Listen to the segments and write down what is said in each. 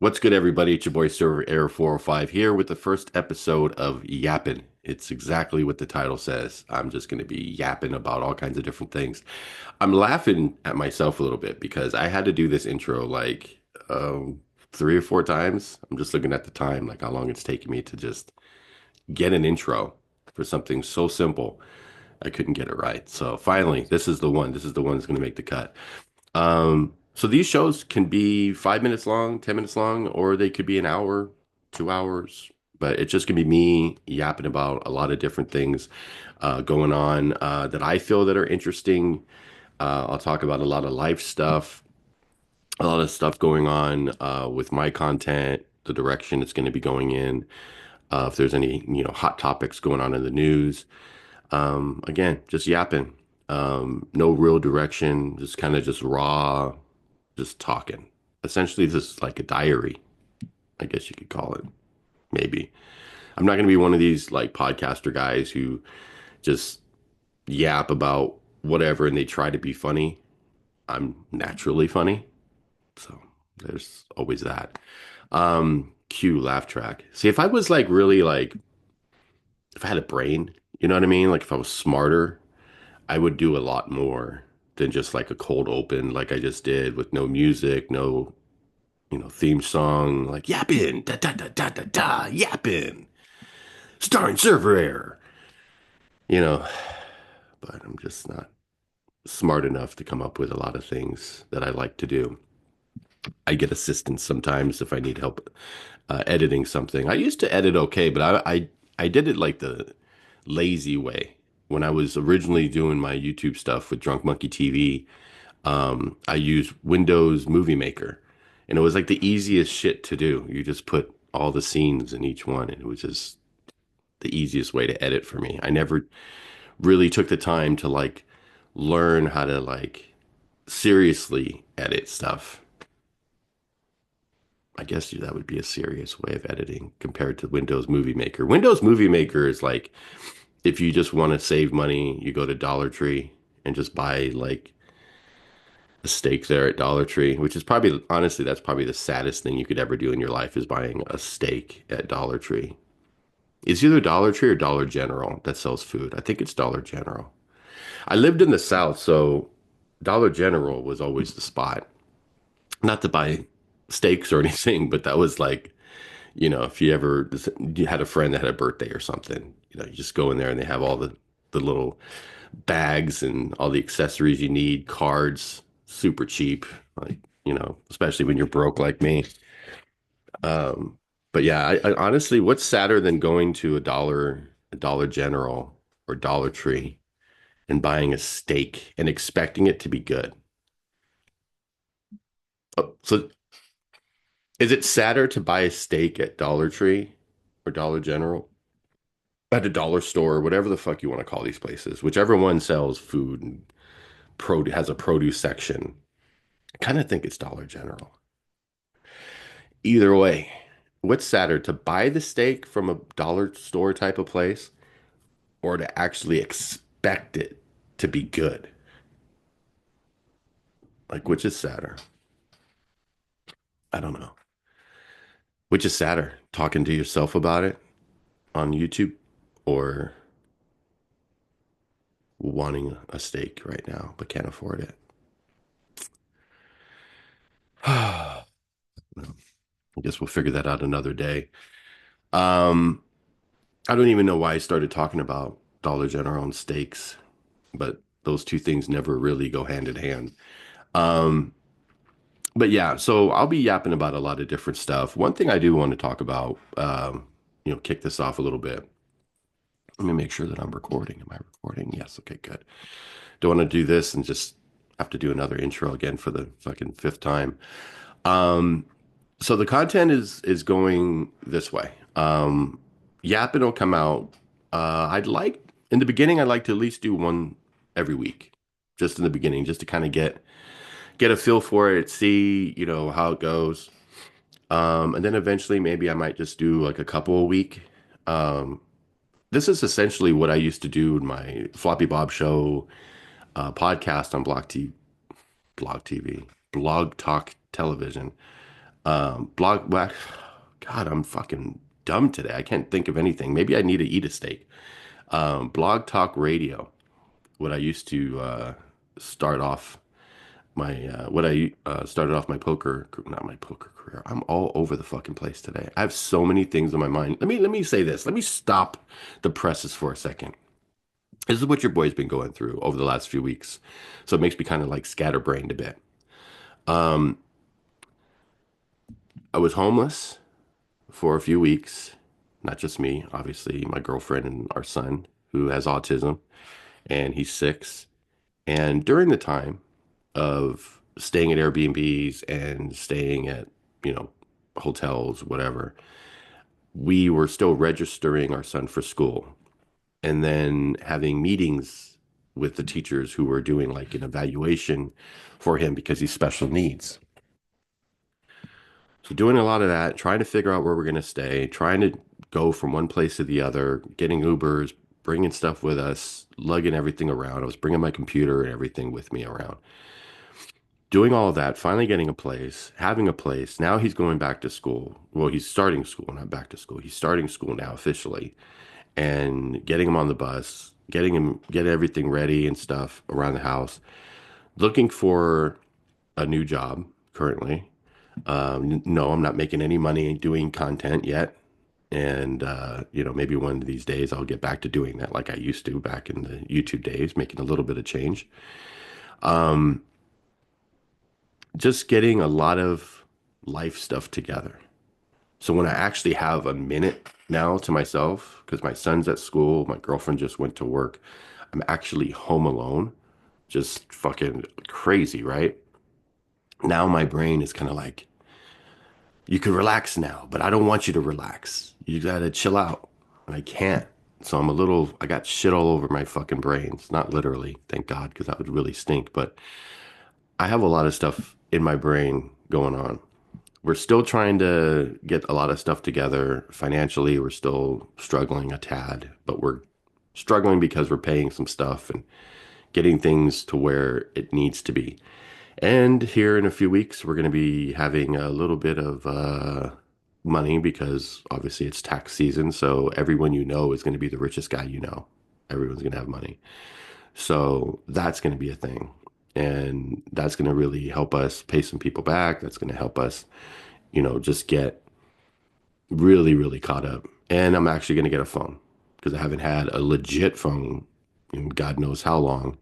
What's good, everybody? It's your boy Server Air 405 here with the first episode of Yappin. It's exactly what the title says. I'm just going to be yapping about all kinds of different things. I'm laughing at myself a little bit because I had to do this intro like three or four times. I'm just looking at the time, like how long it's taking me to just get an intro for something so simple. I couldn't get it right. So finally, this is the one. This is the one that's going to make the cut. So these shows can be 5 minutes long, 10 minutes long, or they could be an hour, 2 hours. But it's just gonna be me yapping about a lot of different things going on that I feel that are interesting. I'll talk about a lot of life stuff, a lot of stuff going on with my content, the direction it's going to be going in. If there's any, hot topics going on in the news. Again, just yapping. No real direction, just kind of just raw, just talking. Essentially, this is like a diary, I guess you could call it, maybe. I'm not going to be one of these like podcaster guys who just yap about whatever and they try to be funny. I'm naturally funny, so there's always that. Cue laugh track. See, if I was like really like, if I had a brain, you know what I mean? Like if I was smarter, I would do a lot more than just like a cold open like I just did with no music, no theme song like Yappin, da da da da da da, Yappin, starring Server Air, you know, but I'm just not smart enough to come up with a lot of things that I like to do. I get assistance sometimes if I need help editing something. I used to edit okay, but I did it like the lazy way. When I was originally doing my YouTube stuff with Drunk Monkey TV, I used Windows Movie Maker, and it was like the easiest shit to do. You just put all the scenes in each one, and it was just the easiest way to edit for me. I never really took the time to like learn how to like seriously edit stuff. I guess that would be a serious way of editing compared to Windows Movie Maker. Windows Movie Maker is like if you just want to save money, you go to Dollar Tree and just buy like a steak there at Dollar Tree, which is probably, honestly, that's probably the saddest thing you could ever do in your life is buying a steak at Dollar Tree. It's either Dollar Tree or Dollar General that sells food. I think it's Dollar General. I lived in the South, so Dollar General was always the spot. Not to buy steaks or anything, but that was like, if you had a friend that had a birthday or something, you just go in there and they have all the little bags and all the accessories you need, cards, super cheap, like, especially when you're broke like me. Um, but yeah, I honestly, what's sadder than going to a Dollar General or Dollar Tree and buying a steak and expecting it to be good? So is it sadder to buy a steak at Dollar Tree or Dollar General? At a dollar store, whatever the fuck you want to call these places, whichever one sells food and produce has a produce section. I kind of think it's Dollar General. Either way, what's sadder to buy the steak from a dollar store type of place or to actually expect it to be good? Like, which is sadder? I don't know. Which is sadder, talking to yourself about it on YouTube or wanting a steak right now but can't afford it? I guess we'll figure that out another day. Um, I don't even know why I started talking about Dollar General and steaks, but those two things never really go hand in hand. Um, but yeah, so I'll be yapping about a lot of different stuff. One thing I do want to talk about, kick this off a little bit. Let me make sure that I'm recording. Am I recording? Yes. Okay, good. Don't want to do this and just have to do another intro again for the fucking fifth time. Um, so the content is going this way. Yapping will come out. I'd like in the beginning, I'd like to at least do one every week, just in the beginning, just to kind of get a feel for it, see, how it goes. And then eventually maybe I might just do like a couple a week. Um, this is essentially what I used to do in my Floppy Bob Show podcast on Blog TV, Blog Talk Television. Blog, God, I'm fucking dumb today. I can't think of anything. Maybe I need to eat a steak. Blog Talk Radio. What I used to start off what I started off my poker, not my poker career. I'm all over the fucking place today. I have so many things on my mind. Let me say this. Let me stop the presses for a second. This is what your boy's been going through over the last few weeks. So it makes me kind of like scatterbrained a bit. Um, I was homeless for a few weeks. Not just me, obviously, my girlfriend and our son, who has autism, and he's 6. And during the time of staying at Airbnbs and staying at, you know, hotels, whatever, we were still registering our son for school and then having meetings with the teachers who were doing like an evaluation for him because he's special needs. So doing a lot of that, trying to figure out where we're going to stay, trying to go from one place to the other, getting Ubers, bringing stuff with us, lugging everything around. I was bringing my computer and everything with me around. Doing all of that, finally getting a place, having a place. Now he's going back to school. Well, he's starting school, not back to school. He's starting school now officially, and getting him on the bus, get everything ready and stuff around the house. Looking for a new job currently. No, I'm not making any money doing content yet. And maybe one of these days I'll get back to doing that like I used to back in the YouTube days, making a little bit of change. Um, just getting a lot of life stuff together. So when I actually have a minute now to myself, because my son's at school, my girlfriend just went to work, I'm actually home alone, just fucking crazy, right? Now my brain is kind of like, you can relax now, but I don't want you to relax. You gotta chill out. And I can't. So I got shit all over my fucking brains. Not literally, thank God, because that would really stink. But I have a lot of stuff in my brain going on. We're still trying to get a lot of stuff together financially. We're still struggling a tad, but we're struggling because we're paying some stuff and getting things to where it needs to be. And here in a few weeks, we're going to be having a little bit of money because obviously it's tax season. So everyone you know is going to be the richest guy you know. Everyone's going to have money. So that's going to be a thing. And that's going to really help us pay some people back. That's going to help us, just get really, really caught up. And I'm actually going to get a phone because I haven't had a legit phone in God knows how long.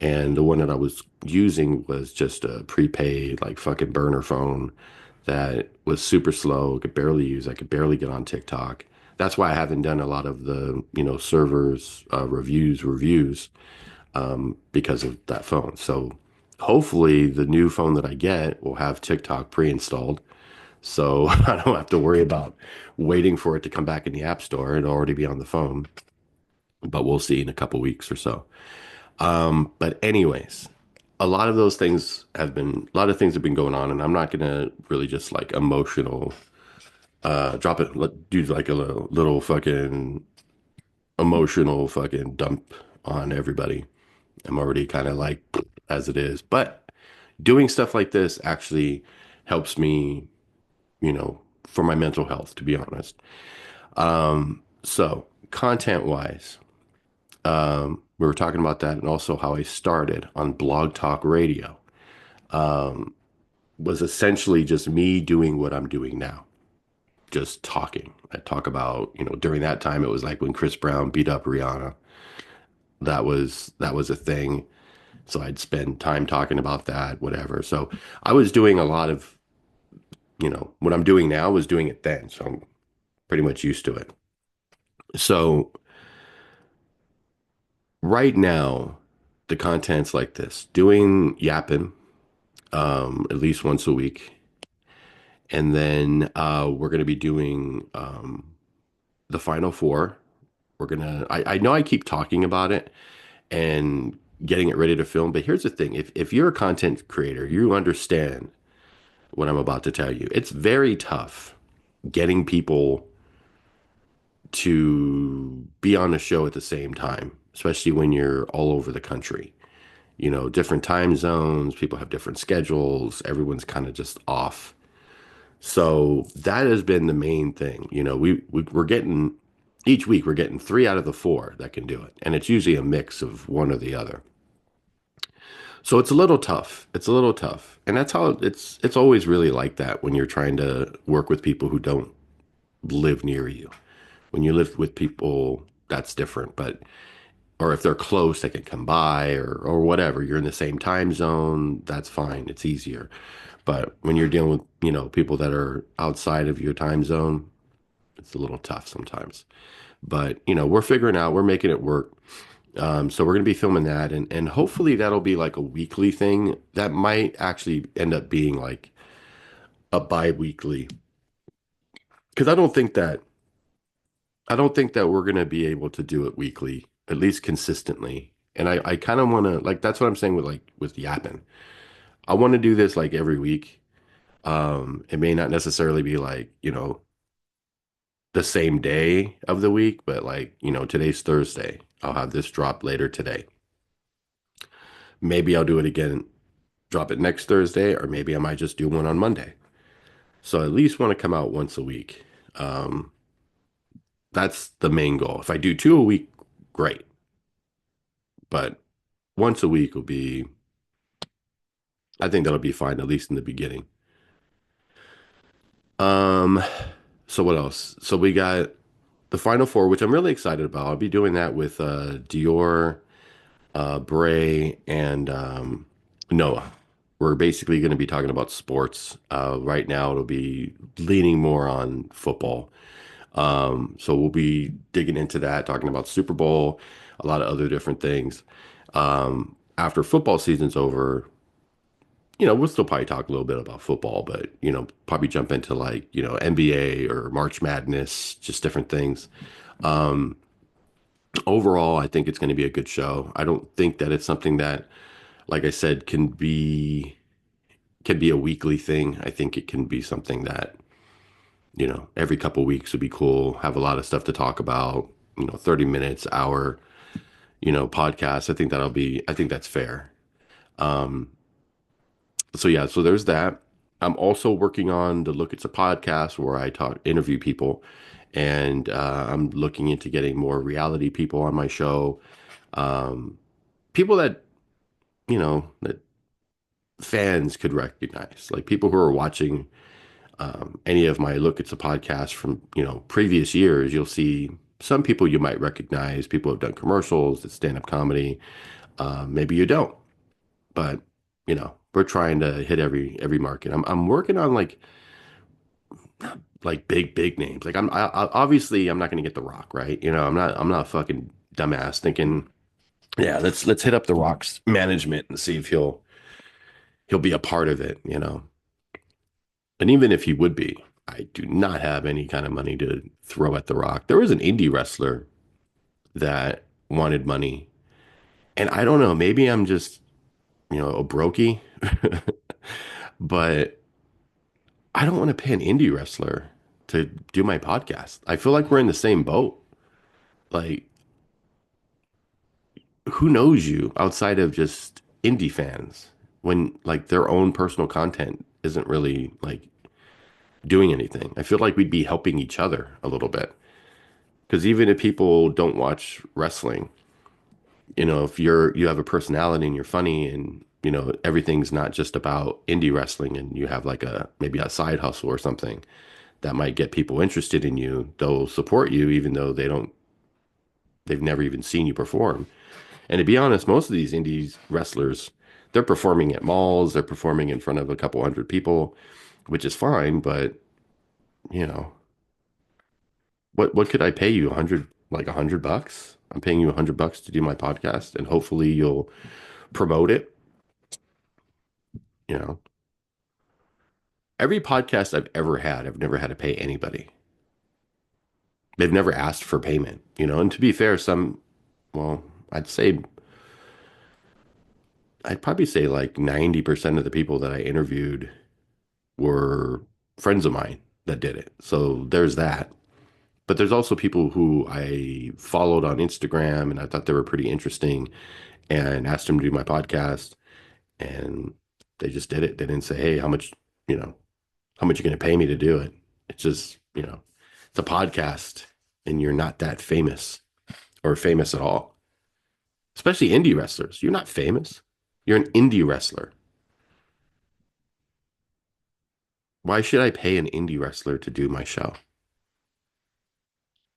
And the one that I was using was just a prepaid, like fucking burner phone that was super slow, could barely use. I could barely get on TikTok. That's why I haven't done a lot of the, servers, reviews, because of that phone. So hopefully the new phone that I get will have TikTok pre-installed. So I don't have to worry about waiting for it to come back in the App Store. It'll already be on the phone, but we'll see in a couple weeks or so. But anyways, a lot of things have been going on, and I'm not gonna really just like drop it, do like a little fucking emotional fucking dump on everybody. I'm already kind of like as it is, but doing stuff like this actually helps me, for my mental health, to be honest. So content wise. We were talking about that and also how I started on Blog Talk Radio. Was essentially just me doing what I'm doing now, just talking. I talk about, during that time it was like when Chris Brown beat up Rihanna. That was a thing. So I'd spend time talking about that, whatever. So I was doing a lot of, what I'm doing now was doing it then. So I'm pretty much used to it. So right now, the content's like this, doing Yappin at least once a week. And then we're going to be doing the Final Four. I know I keep talking about it and getting it ready to film, but here's the thing. If you're a content creator, you understand what I'm about to tell you. It's very tough getting people to be on the show at the same time, especially when you're all over the country. Different time zones, people have different schedules, everyone's kind of just off. So that has been the main thing. We're getting each week we're getting three out of the four that can do it, and it's usually a mix of one or the other. So it's a little tough. It's a little tough, and that's how it's always really like that when you're trying to work with people who don't live near you. When you live with people, that's different. But or if they're close, they can come by or whatever. You're in the same time zone, that's fine. It's easier. But when you're dealing with, people that are outside of your time zone, it's a little tough sometimes. But, we're figuring out, we're making it work. So we're going to be filming that and hopefully that'll be like a weekly thing. That might actually end up being like a bi-weekly because I don't think that we're going to be able to do it weekly, at least consistently. And I kind of want to like that's what I'm saying with Yappin. I want to do this like every week. It may not necessarily be like, the same day of the week, but like, today's Thursday. I'll have this drop later today. Maybe I'll do it again, drop it next Thursday, or maybe I might just do one on Monday. So I at least want to come out once a week. Um, that's the main goal. If I do two a week, great. But once a week will be, I think that'll be fine, at least in the beginning. Um, so what else? So we got the Final Four, which I'm really excited about. I'll be doing that with Dior, Bray, and Noah. We're basically going to be talking about sports. Right now, it'll be leaning more on football. So we'll be digging into that, talking about Super Bowl, a lot of other different things. After football season's over, we'll still probably talk a little bit about football, but, probably jump into like, NBA or March Madness, just different things. Um, Overall, I think it's going to be a good show. I don't think that it's something that, like I said, can be a weekly thing. I think it can be something that, every couple weeks would be cool. Have a lot of stuff to talk about, 30 minutes, hour, podcast. I think that's fair. Um, so yeah, so there's that. I'm also working on the Look It's a Podcast where I interview people, and I'm looking into getting more reality people on my show. Um, People that fans could recognize, like people who are watching any of my Look It's a Podcast from, previous years. You'll see some people you might recognize, people who have done commercials, it's stand-up comedy. Maybe you don't, but we're trying to hit every market. I'm working on like big names. Like obviously I'm not going to get The Rock, right? I'm not a fucking dumbass thinking, yeah, let's hit up The Rock's management and see if he'll be a part of it. And even if he would be, I do not have any kind of money to throw at The Rock. There was an indie wrestler that wanted money. And I don't know, maybe I'm just, a brokey, but I don't want to pay an indie wrestler to do my podcast. I feel like we're in the same boat. Like, who knows you outside of just indie fans when like their own personal content isn't really like doing anything? I feel like we'd be helping each other a little bit. Because even if people don't watch wrestling, if you have a personality and you're funny and everything's not just about indie wrestling and you have like maybe a side hustle or something that might get people interested in you, they'll support you even though they've never even seen you perform. And to be honest, most of these indies wrestlers, they're performing at malls, they're performing in front of a couple hundred people, which is fine, but you know, what could I pay you? $100 bucks? I'm paying you $100 to do my podcast and hopefully you'll promote it. You know, every podcast I've ever had, I've never had to pay anybody. They've never asked for payment. And to be fair, well, I'd say, I'd probably say like 90% of the people that I interviewed were friends of mine that did it. So there's that. But there's also people who I followed on Instagram and I thought they were pretty interesting and asked them to do my podcast and they just did it. They didn't say, hey, how much, you know, How much you going to pay me to do it? It's just, it's a podcast and you're not that famous or famous at all. Especially indie wrestlers. You're not famous. You're an indie wrestler. Why should I pay an indie wrestler to do my show?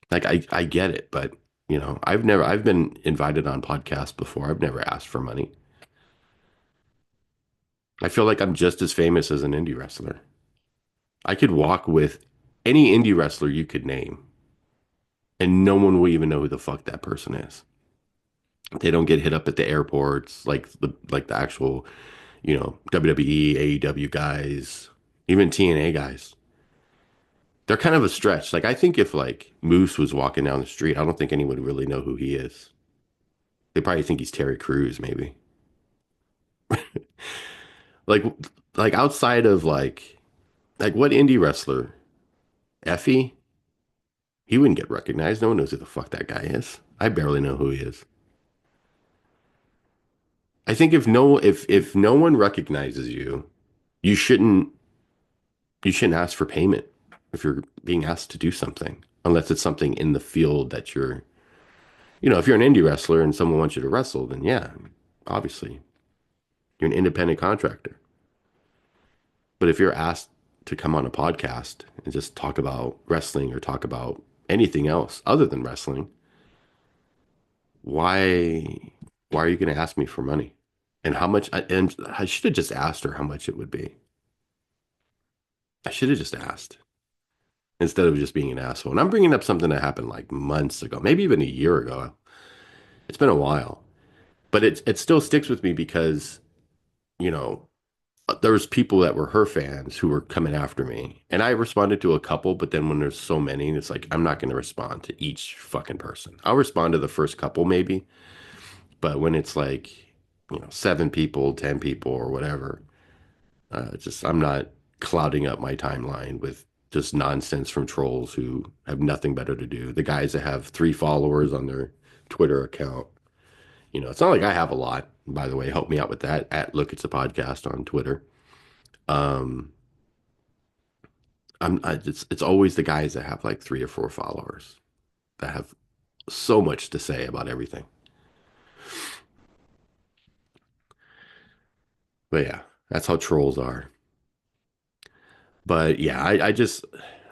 Like I get it, but I've been invited on podcasts before. I've never asked for money. I feel like I'm just as famous as an indie wrestler. I could walk with any indie wrestler you could name, and no one will even know who the fuck that person is. They don't get hit up at the airports like the actual, WWE, AEW guys, even TNA guys. They're kind of a stretch. Like I think if like Moose was walking down the street, I don't think anyone would really know who he is. They probably think he's Terry Crews, maybe. Like like outside of like what indie wrestler? Effie? He wouldn't get recognized. No one knows who the fuck that guy is. I barely know who he is. I think if no one recognizes you, you shouldn't you shouldn't ask for payment if you're being asked to do something, unless it's something in the field that if you're an indie wrestler and someone wants you to wrestle, then yeah, obviously you're an independent contractor. But if you're asked to come on a podcast and just talk about wrestling or talk about anything else other than wrestling, why why are you going to ask me for money? And how much? And I should have just asked her how much it would be. I should have just asked instead of just being an asshole. And I'm bringing up something that happened like months ago, maybe even a year ago. It's been a while, but it still sticks with me because, you know, there was people that were her fans who were coming after me, and I responded to a couple. But then when there's so many, it's like I'm not going to respond to each fucking person. I'll respond to the first couple maybe, but when it's like, 7 people, 10 people, or whatever, just I'm not clouding up my timeline with just nonsense from trolls who have nothing better to do. The guys that have 3 followers on their Twitter account. It's not like I have a lot, by the way. Help me out with that at Look It's a Podcast on Twitter. Um, it's always the guys that have like 3 or 4 followers that have so much to say about everything. But yeah, that's how trolls are. But yeah, I just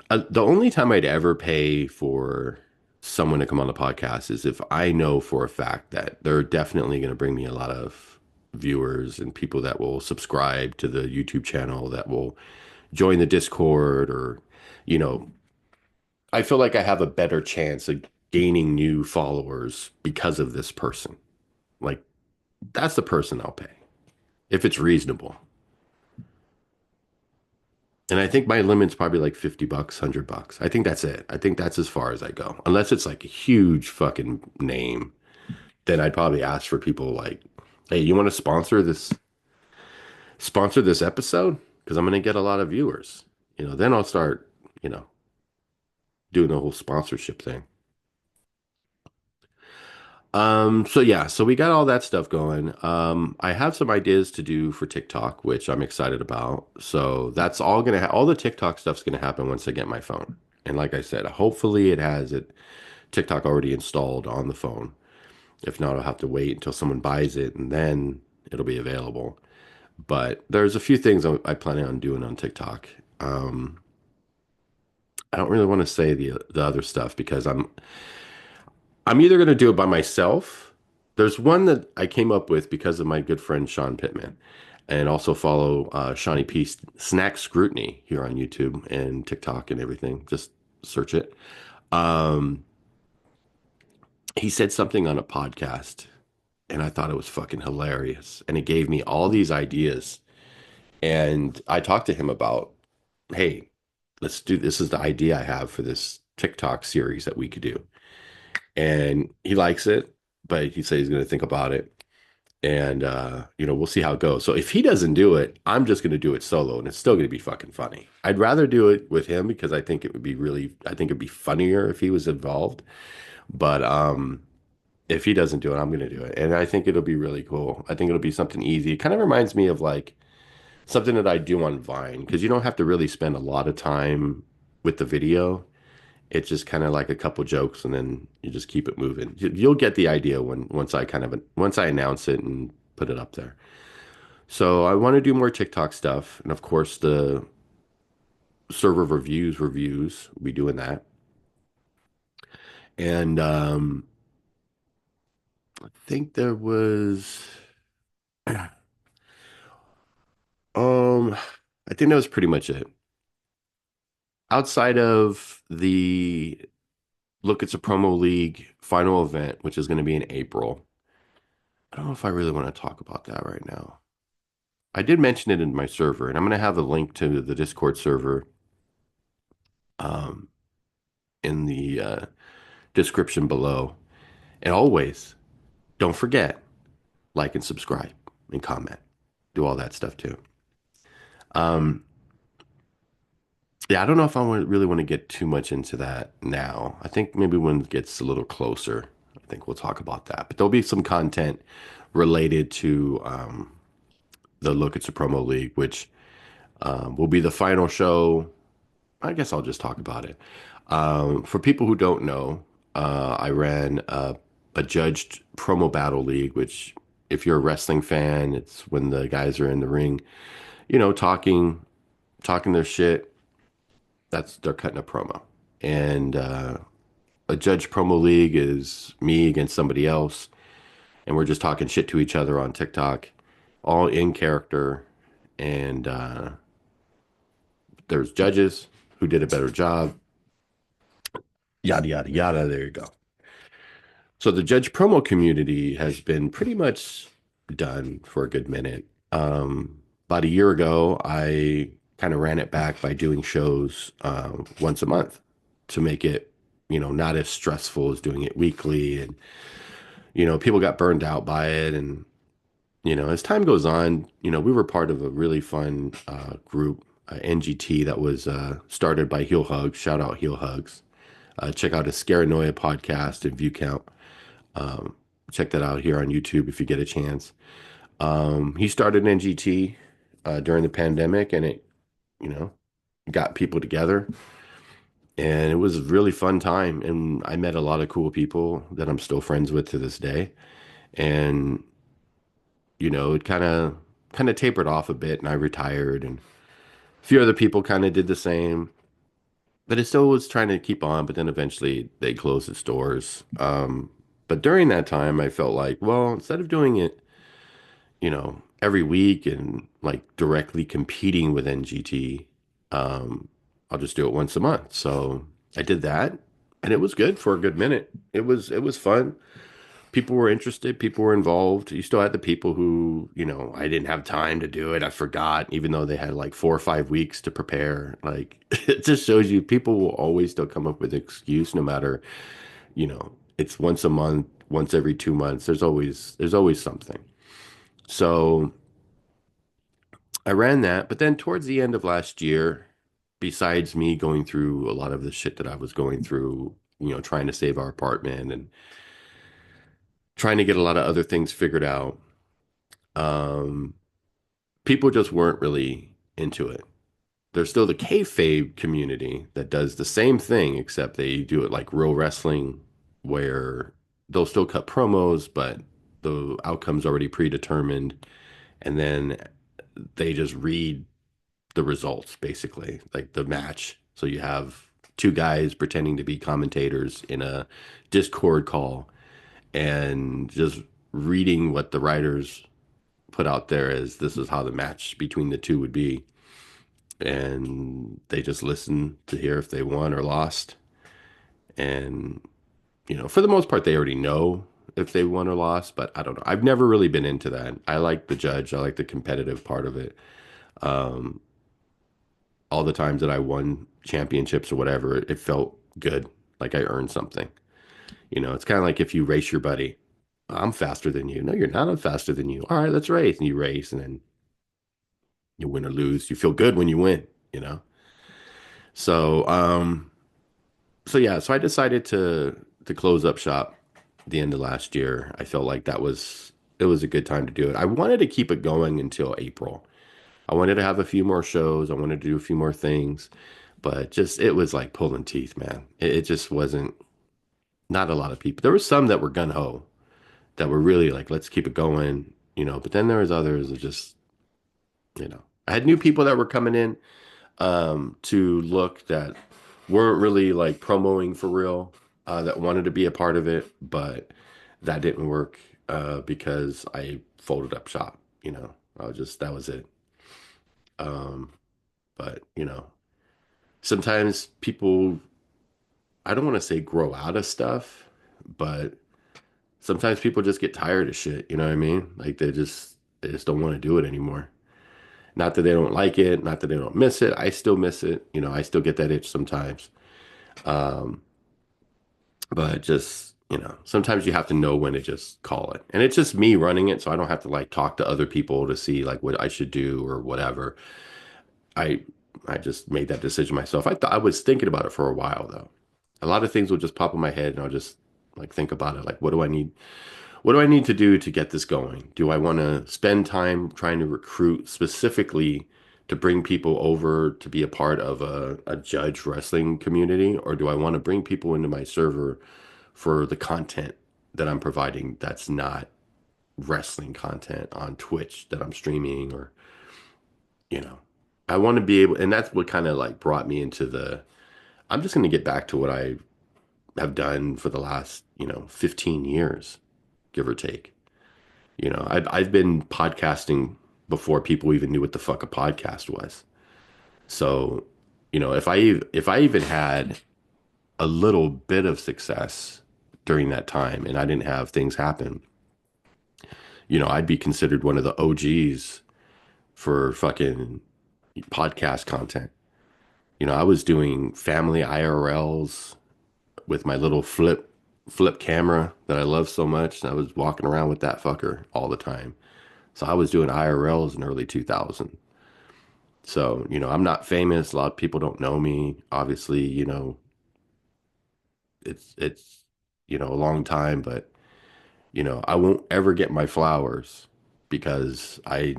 the only time I'd ever pay for someone to come on the podcast is if I know for a fact that they're definitely going to bring me a lot of viewers and people that will subscribe to the YouTube channel, that will join the Discord, or, you know, I feel like I have a better chance of gaining new followers because of this person. Like, that's the person I'll pay if it's reasonable. And I think my limit's probably like $50, $100. I think that's it. I think that's as far as I go. Unless it's like a huge fucking name, then I'd probably ask for people like, hey, you want to sponsor this episode? Because I'm gonna get a lot of viewers. Then I'll start, you know, doing the whole sponsorship thing. So yeah, so we got all that stuff going. I have some ideas to do for TikTok, which I'm excited about. So that's all the TikTok stuff's gonna happen once I get my phone. And like I said, hopefully it has TikTok already installed on the phone. If not, I'll have to wait until someone buys it and then it'll be available. But there's a few things I plan on doing on TikTok. I don't really want to say the other stuff because I'm either going to do it by myself. There's one that I came up with because of my good friend Sean Pittman, and also follow Shawnee P Snack Scrutiny here on YouTube and TikTok and everything. Just search it. Um, he said something on a podcast, and I thought it was fucking hilarious, and it gave me all these ideas. And I talked to him about, hey, let's do this. Is the idea I have for this TikTok series that we could do. And he likes it, but he said he's going to think about it. And we'll see how it goes. So if he doesn't do it, I'm just going to do it solo, and it's still going to be fucking funny. I'd rather do it with him because I think it'd be funnier if he was involved. But if he doesn't do it, I'm going to do it. And I think it'll be really cool. I think it'll be something easy. It kind of reminds me of like something that I do on Vine because you don't have to really spend a lot of time with the video. It's just kind of like a couple jokes and then you just keep it moving. You'll get the idea when once I announce it and put it up there. So I want to do more TikTok stuff, and of course the server reviews, we'll be doing that. And I think there was I think that was pretty much it. Outside of the Look, it's a promo league final event, which is going to be in April. I don't know if I really want to talk about that right now. I did mention it in my server, and I'm going to have a link to the Discord server um, in the description below. And always, don't forget, like and subscribe and comment. Do all that stuff too. Um, yeah, I don't know if really want to get too much into that now. I think maybe when it gets a little closer, I think we'll talk about that. But there'll be some content related to the Look It's a Promo League, which will be the final show. I guess I'll just talk about it. For people who don't know, I ran a judged promo battle league, which, if you're a wrestling fan, it's when the guys are in the ring, talking their shit. They're cutting a promo. And a judged promo league is me against somebody else, and we're just talking shit to each other on TikTok, all in character. And there's judges who did a better job, yada, yada, yada. There you go. So the judge promo community has been pretty much done for a good minute. About a year ago, I kind of ran it back by doing shows once a month to make it, not as stressful as doing it weekly. And, people got burned out by it. And, as time goes on, we were part of a really fun group, NGT, that was started by Heel Hugs. Shout out Heel Hugs. Check out his Scaranoia podcast and view count. Um, Check that out here on YouTube if you get a chance. He started NGT during the pandemic, and it, you know, got people together, and it was a really fun time. And I met a lot of cool people that I'm still friends with to this day. And it kind of tapered off a bit, and I retired, and a few other people kind of did the same. But it still was trying to keep on, but then eventually they closed its doors. But during that time, I felt like, well, instead of doing it, every week and like directly competing with NGT, I'll just do it once a month. So I did that, and it was good for a good minute. It was fun. People were interested, people were involved. You still had the people who, I didn't have time to do it. I forgot, even though they had like 4 or 5 weeks to prepare. Like it just shows you people will always still come up with an excuse no matter, it's once a month, once every 2 months. There's always something. So I ran that, but then towards the end of last year, besides me going through a lot of the shit that I was going through, trying to save our apartment and trying to get a lot of other things figured out, um, people just weren't really into it. There's still the kayfabe community that does the same thing, except they do it like real wrestling, where they'll still cut promos, but the outcome's already predetermined, and then they just read the results, basically, like the match. So you have two guys pretending to be commentators in a Discord call and just reading what the writers put out there as this is how the match between the two would be. And they just listen to hear if they won or lost. And, for the most part, they already know if they won or lost, but I don't know. I've never really been into that. I like the judge, I like the competitive part of it. Um, all the times that I won championships or whatever, it felt good, like I earned something. It's kind of like if you race your buddy. I'm faster than you. No, you're not. I'm faster than you. All right, let's race. And you race, and then you win or lose. You feel good when you win, you know? So, so yeah, so I decided to close up shop the end of last year. I felt like it was a good time to do it. I wanted to keep it going until April. I wanted to have a few more shows. I wanted to do a few more things, but just it was like pulling teeth, man. It just wasn't not a lot of people. There were some that were gun ho that were really like, let's keep it going, but then there was others that just, I had new people that were coming in to look that weren't really like promoting for real, that wanted to be a part of it, but that didn't work because I folded up shop, I was just that was it. Um, but sometimes people, I don't want to say grow out of stuff, but sometimes people just get tired of shit, you know what I mean? Like they just don't want to do it anymore. Not that they don't like it, not that they don't miss it. I still miss it. I still get that itch sometimes. Um, but just, sometimes you have to know when to just call it. And it's just me running it, so I don't have to like talk to other people to see like what I should do or whatever. I I just made that decision myself. I was thinking about it for a while though. A lot of things will just pop in my head and I'll just like think about it. Like, what do I need to do to get this going? Do I want to spend time trying to recruit specifically to bring people over to be a part of a judge wrestling community? Or do I want to bring people into my server for the content that I'm providing that's not wrestling content on Twitch that I'm streaming or, you know, I want to be able, and that's what kind of like brought me into I'm just going to get back to what I have done for the last, 15 years, give or take. I've been podcasting before people even knew what the fuck a podcast was. So, if I even had a little bit of success during that time and I didn't have things happen, I'd be considered one of the OGs for fucking podcast content. I was doing family IRLs with my little flip camera that I love so much. And I was walking around with that fucker all the time. So I was doing IRLs in early 2000. So, I'm not famous. A lot of people don't know me. Obviously, it's a long time, but I won't ever get my flowers because I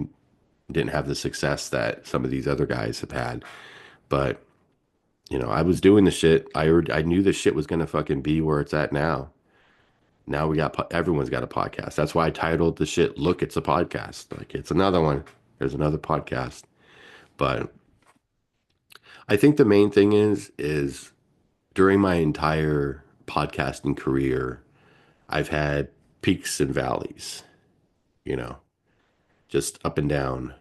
didn't have the success that some of these other guys have had. But, I was doing the shit. I knew the shit was gonna fucking be where it's at now. Now everyone's got a podcast. That's why I titled the shit "Look, It's a Podcast." Like it's another one. There's another podcast. But I think the main thing is during my entire podcasting career, I've had peaks and valleys, you know, just up and down.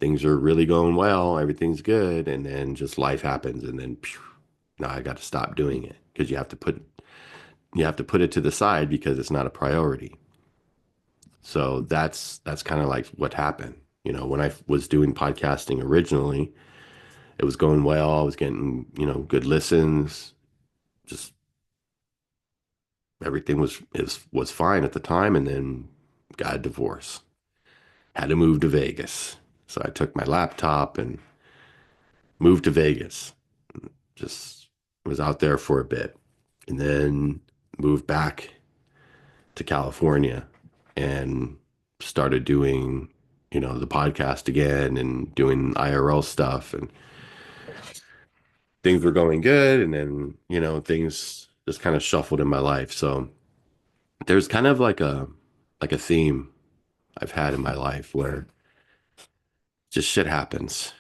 Things are really going well, everything's good, and then just life happens, and then phew, now I got to stop doing it because you have to put it to the side because it's not a priority. So that's kind of like what happened. When I was doing podcasting originally, it was going well. I was getting, good listens. Just everything was fine at the time, and then got a divorce. Had to move to Vegas. So I took my laptop and moved to Vegas. Just was out there for a bit and then moved back to California and started doing, the podcast again and doing IRL stuff and things were going good and then, things just kind of shuffled in my life. So there's kind of like a theme I've had in my life where just shit happens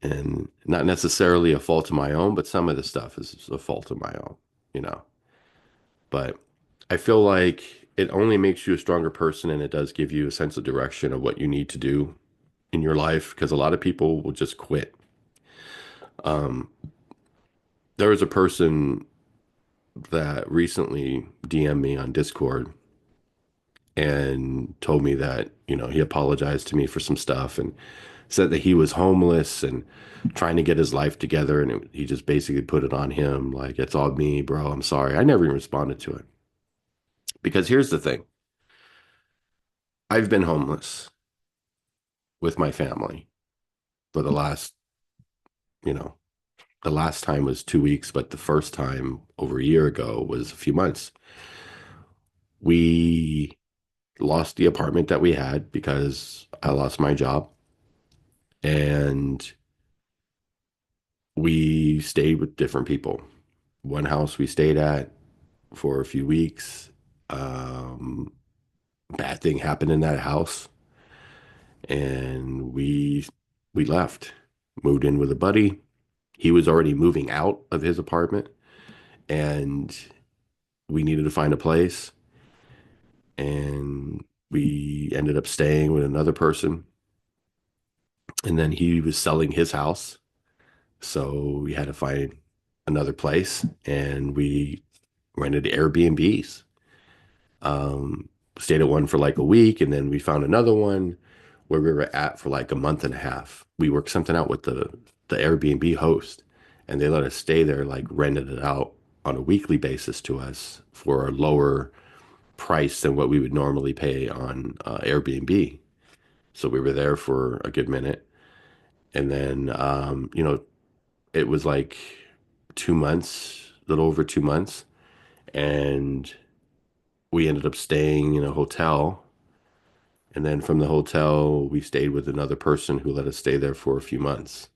and not necessarily a fault of my own, but some of the stuff is a fault of my own, you know. But I feel like it only makes you a stronger person and it does give you a sense of direction of what you need to do in your life because a lot of people will just quit. Um, there was a person that recently DM'd me on Discord and told me that, he apologized to me for some stuff and said that he was homeless and trying to get his life together. And he just basically put it on him. Like, it's all me, bro. I'm sorry. I never even responded to it because here's the thing. I've been homeless with my family for you know, the last time was 2 weeks, but the first time over a year ago was a few months. We lost the apartment that we had because I lost my job. And we stayed with different people. One house we stayed at for a few weeks. Um, Bad thing happened in that house, and we left, moved in with a buddy. He was already moving out of his apartment, and we needed to find a place, and we ended up staying with another person. And then he was selling his house, so we had to find another place, and we rented Airbnbs. Um, Stayed at one for like a week, and then we found another one where we were at for like a month and a half. We worked something out with the Airbnb host, and they let us stay there, like rented it out on a weekly basis to us for a lower price than what we would normally pay on Airbnb. So we were there for a good minute, and then it was like 2 months, a little over 2 months, and we ended up staying in a hotel. And then from the hotel, we stayed with another person who let us stay there for a few months.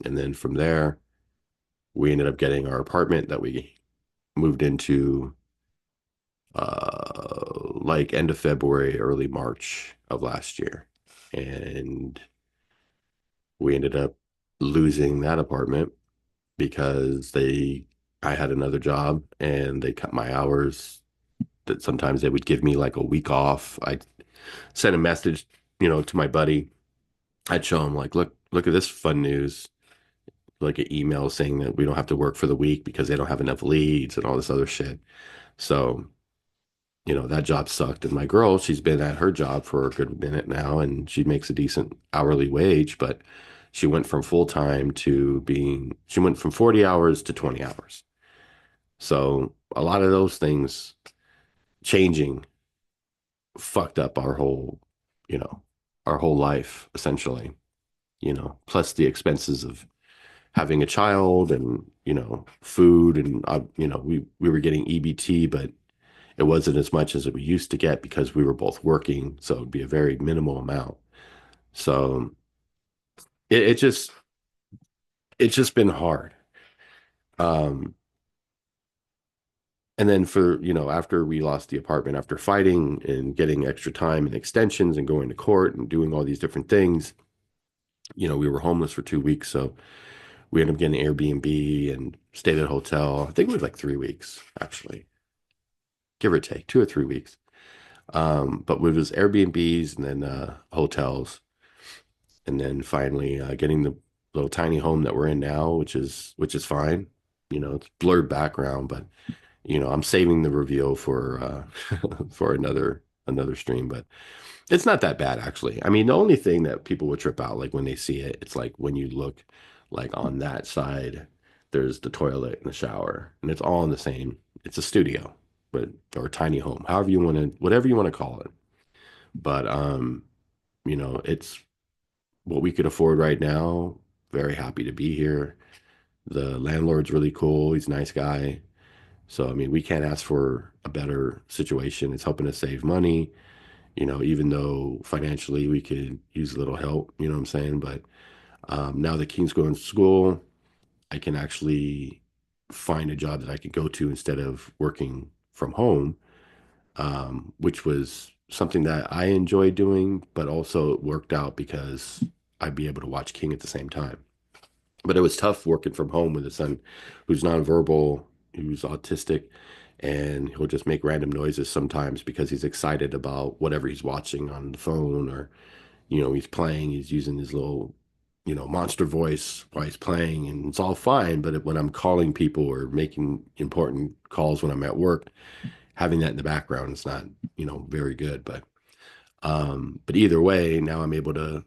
And then from there, we ended up getting our apartment that we moved into like end of February, early March of last year. And we ended up losing that apartment because I had another job and they cut my hours. That sometimes they would give me like a week off. I sent a message, to my buddy. I'd show him like, look at this fun news, like an email saying that we don't have to work for the week because they don't have enough leads and all this other shit. So, that job sucked. And my girl, she's been at her job for a good minute now, and she makes a decent hourly wage, but she went from full time she went from 40 hours to 20 hours. So a lot of those things changing fucked up you know, our whole life essentially, plus the expenses of having a child and, food and, we were getting EBT, but it wasn't as much as we used to get because we were both working. So it'd be a very minimal amount. So it, it just, it's just been hard. Um, and then after we lost the apartment, after fighting and getting extra time and extensions and going to court and doing all these different things, we were homeless for 2 weeks. So we ended up getting an Airbnb and stayed at a hotel. I think it was like 3 weeks, actually, give or take 2 or 3 weeks. But it was Airbnbs and then hotels, and then finally getting the little tiny home that we're in now, which is fine. It's blurred background, but I'm saving the reveal for for another stream. But it's not that bad actually. I mean, the only thing that people would trip out like when they see it, it's like when you look like on that side, there's the toilet and the shower, and it's all in the same. It's a studio, but or a tiny home, however you want to, whatever you want to call it. But it's what we could afford right now. Very happy to be here. The landlord's really cool. He's a nice guy. So I mean, we can't ask for a better situation. It's helping us save money, even though financially we could use a little help, you know what I'm saying? But now that King's going to school, I can actually find a job that I can go to instead of working from home, which was something that I enjoyed doing, but also it worked out because I'd be able to watch King at the same time. But it was tough working from home with a son who's nonverbal, who's autistic, and he'll just make random noises sometimes because he's excited about whatever he's watching on the phone, or he's playing, he's using his little monster voice while he's playing, and it's all fine. But when I'm calling people or making important calls when I'm at work, having that in the background is not very good. But either way, now I'm able to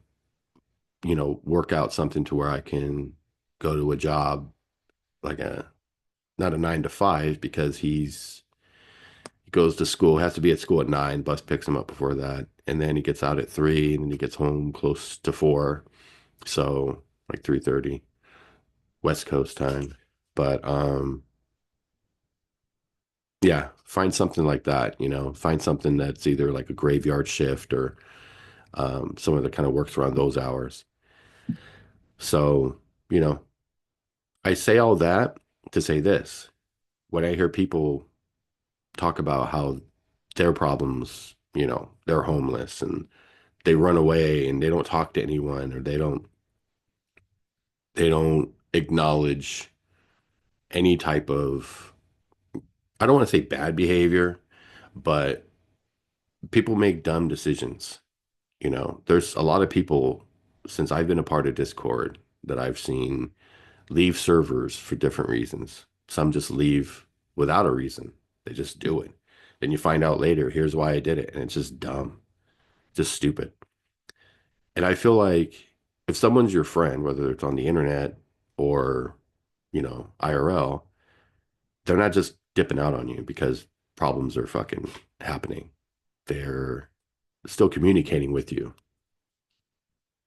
work out something to where I can go to a job, like a not a 9 to 5, because he goes to school, has to be at school at 9, bus picks him up before that, and then he gets out at 3, and then he gets home close to 4, so like 3:30 West Coast time. But yeah, find something like that, find something that's either like a graveyard shift or someone that kind of works around those hours. So, you know, I say all that to say this. When I hear people talk about how their problems, they're homeless and they run away and they don't talk to anyone or they don't acknowledge any type of, I don't want to say bad behavior, but people make dumb decisions. There's a lot of people since I've been a part of Discord that I've seen leave servers for different reasons. Some just leave without a reason. They just do it. Then you find out later, here's why I did it. And it's just dumb, just stupid. And I feel like if someone's your friend, whether it's on the internet or, IRL, they're not just dipping out on you because problems are fucking happening. They're still communicating with you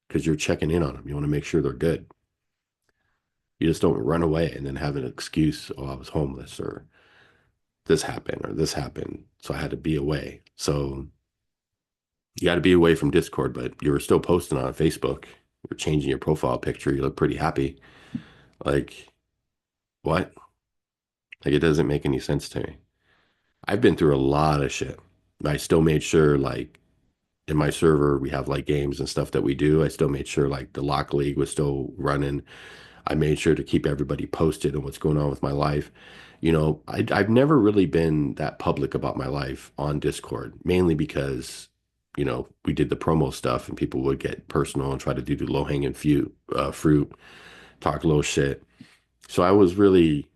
because you're checking in on them. You want to make sure they're good. You just don't run away and then have an excuse, oh, I was homeless or this happened. So I had to be away. So you got to be away from Discord, but you were still posting on Facebook. You're changing your profile picture. You look pretty happy. Like, what? Like, it doesn't make any sense to me. I've been through a lot of shit. I still made sure, like, in my server, we have like games and stuff that we do. I still made sure, like, the Lock League was still running. I made sure to keep everybody posted on what's going on with my life. I've never really been that public about my life on Discord, mainly because, we did the promo stuff and people would get personal and try to do the low-hanging fruit, talk a little shit. So I was really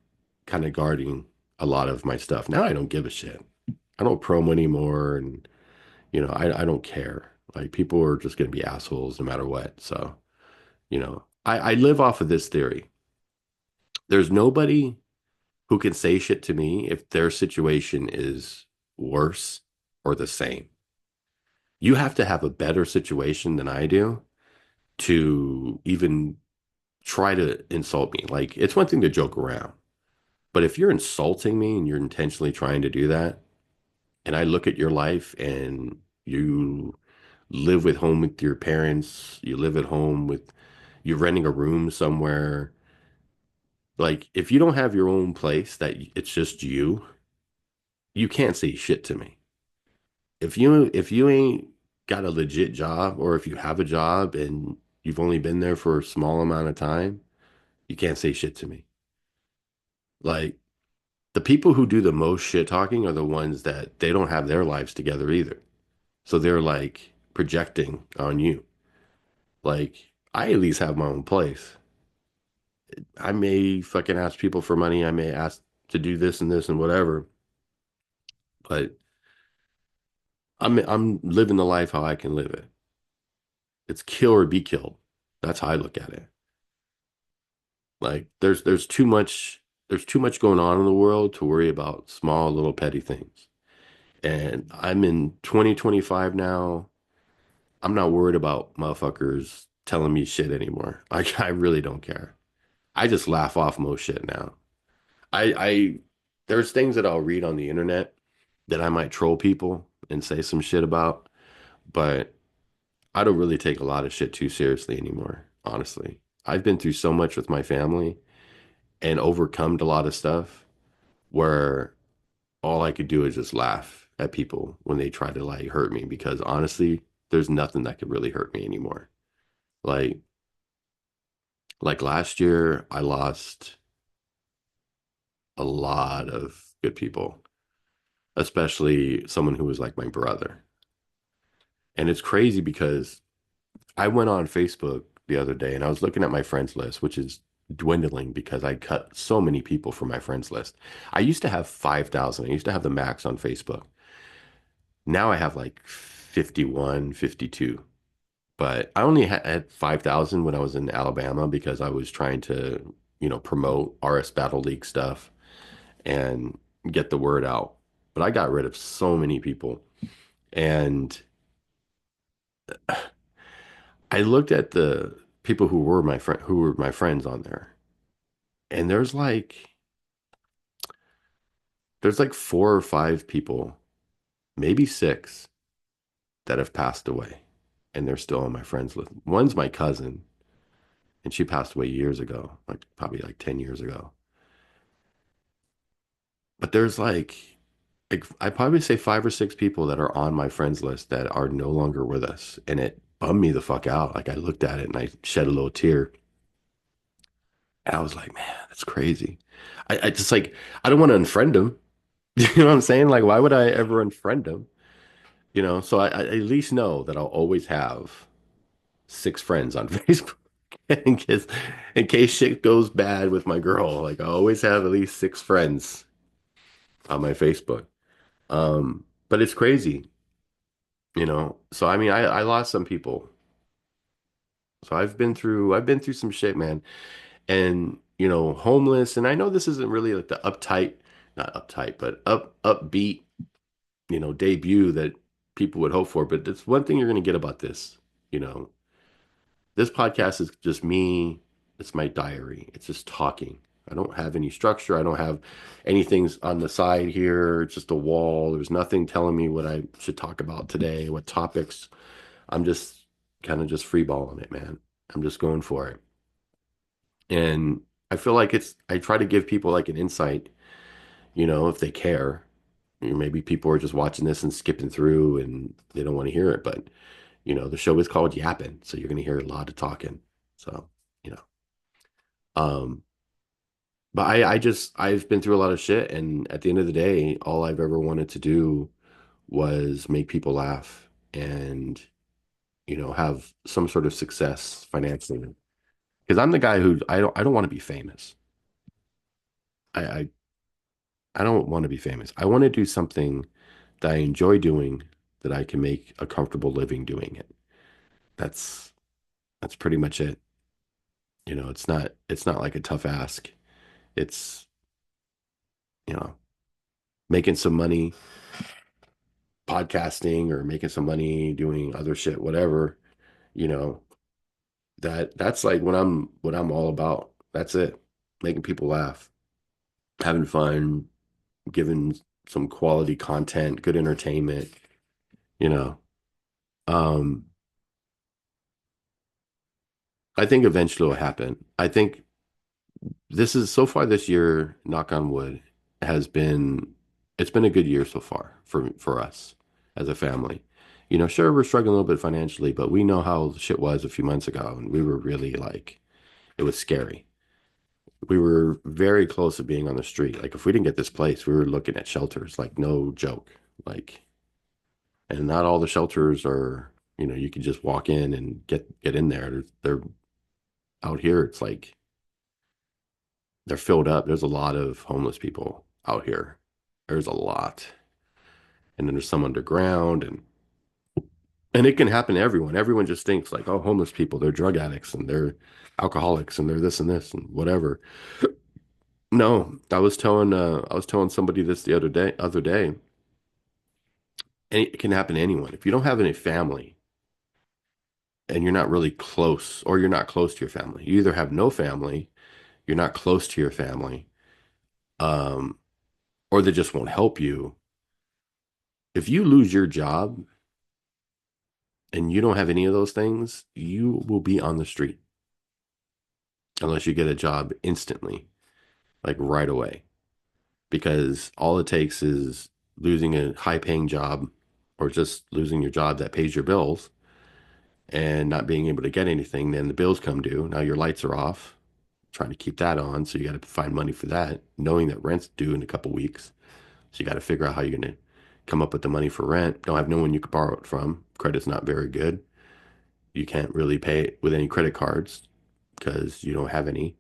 kind of guarding a lot of my stuff. Now I don't give a shit. I don't promo anymore, and I don't care. Like people are just going to be assholes no matter what. So I live off of this theory. There's nobody who can say shit to me if their situation is worse or the same. You have to have a better situation than I do to even try to insult me. Like, it's one thing to joke around, but if you're insulting me and you're intentionally trying to do that, and I look at your life and you live with home with your parents, you live at home with, you're renting a room somewhere. Like, if you don't have your own place that it's just you can't say shit to me. If you ain't got a legit job or if you have a job and you've only been there for a small amount of time, you can't say shit to me. Like the people who do the most shit talking are the ones that they don't have their lives together either. So they're like projecting on you. Like I at least have my own place. I may fucking ask people for money. I may ask to do this and whatever, but I'm living the life how I can live it. It's kill or be killed. That's how I look at it. Like there's too much going on in the world to worry about small little petty things. And I'm in 2025 now. I'm not worried about motherfuckers telling me shit anymore. Like I really don't care. I just laugh off most shit now. I there's things that I'll read on the internet that I might troll people and say some shit about, but I don't really take a lot of shit too seriously anymore, honestly. I've been through so much with my family and overcome a lot of stuff where all I could do is just laugh at people when they try to like hurt me because honestly, there's nothing that could really hurt me anymore. Like like last year, I lost a lot of good people, especially someone who was like my brother. And it's crazy because I went on Facebook the other day and I was looking at my friends list, which is dwindling because I cut so many people from my friends list. I used to have 5,000. I used to have the max on Facebook. Now I have like 51, 52. But I only had 5,000 when I was in Alabama because I was trying to, promote RS Battle League stuff and get the word out. But I got rid of so many people. And I looked at the people who were my friends on there. And there's like four or five people, maybe six, that have passed away. And they're still on my friends list. One's my cousin. and she passed away years ago, like probably like 10 years ago. But there's like I probably say five or six people that are on my friends list that are no longer with us, and it bummed me the fuck out. Like I looked at it and I shed a little tear, and I was like, man, that's crazy. I just like I don't want to unfriend them. You know what I'm saying? Like, why would I ever unfriend them? You know, so I at least know that I'll always have six friends on Facebook in case shit goes bad with my girl. Like I always have at least six friends on my Facebook. But it's crazy, you know. So I mean, I lost some people. So I've been through some shit, man. And you know, homeless. And I know this isn't really like the uptight, not uptight, but upbeat, you know, debut that people would hope for. But it's one thing you're gonna get about this, you know. This podcast is just me. It's my diary. It's just talking. I don't have any structure. I don't have anything on the side here. It's just a wall. There's nothing telling me what I should talk about today, what topics. I'm just kind of just freeballing it, man. I'm just going for it. And I feel like I try to give people like an insight, you know, if they care. You know, maybe people are just watching this and skipping through and they don't want to hear it. But, you know, the show is called Yappin'. So you're going to hear a lot of talking. So, you know, um, but I've been through a lot of shit. And at the end of the day, all I've ever wanted to do was make people laugh and, you know, have some sort of success financially. Because I'm the guy who I don't want to be famous. I, I I don't want to be famous. I want to do something that I enjoy doing that I can make a comfortable living doing it. That's that's pretty much it. You know, it's not like a tough ask. It's, you know, making some money podcasting or making some money doing other shit, whatever, you know, that's like what I'm all about. That's it. Making people laugh, having fun, giving some quality content, good entertainment, you know. Um, I think eventually it'll happen. I think this is so far this year, knock on wood, has been it's been a good year so far for us as a family. You know, sure we're struggling a little bit financially, but we know how shit was a few months ago, and we were really like it was scary. We were very close to being on the street. Like if we didn't get this place, we were looking at shelters, like no joke. Like, and not all the shelters are, you know, you can just walk in and get in there. They're out here. It's like they're filled up. There's a lot of homeless people out here. There's a lot. And then there's some underground and it can happen to everyone. Everyone just thinks like, oh, homeless people, they're drug addicts and they're alcoholics and they're this and this and whatever. No, I was telling somebody this the other day, and it can happen to anyone. If you don't have any family and you're not really close or you're not close to your family, you either have no family, you're not close to your family, um, or they just won't help you. If you lose your job and you don't have any of those things, you will be on the street unless you get a job instantly, like right away. Because all it takes is losing a high paying job or just losing your job that pays your bills and not being able to get anything. Then the bills come due. Now your lights are off, trying to keep that on. So you got to find money for that, knowing that rent's due in a couple weeks. So you got to figure out how you're going to come up with the money for rent. Don't have no one you could borrow it from. Credit's not very good. You can't really pay it with any credit cards because you don't have any.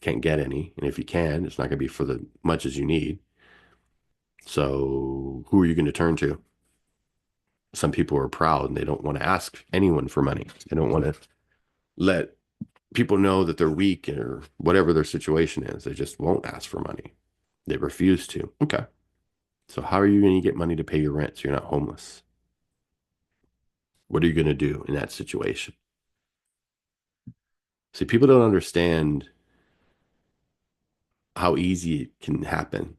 Can't get any, and if you can, it's not going to be for the much as you need. So who are you going to turn to? Some people are proud and they don't want to ask anyone for money. They don't want to let people know that they're weak or whatever their situation is. They just won't ask for money. They refuse to. Okay. So how are you going to get money to pay your rent so you're not homeless? What are you going to do in that situation? See, people don't understand how easy it can happen.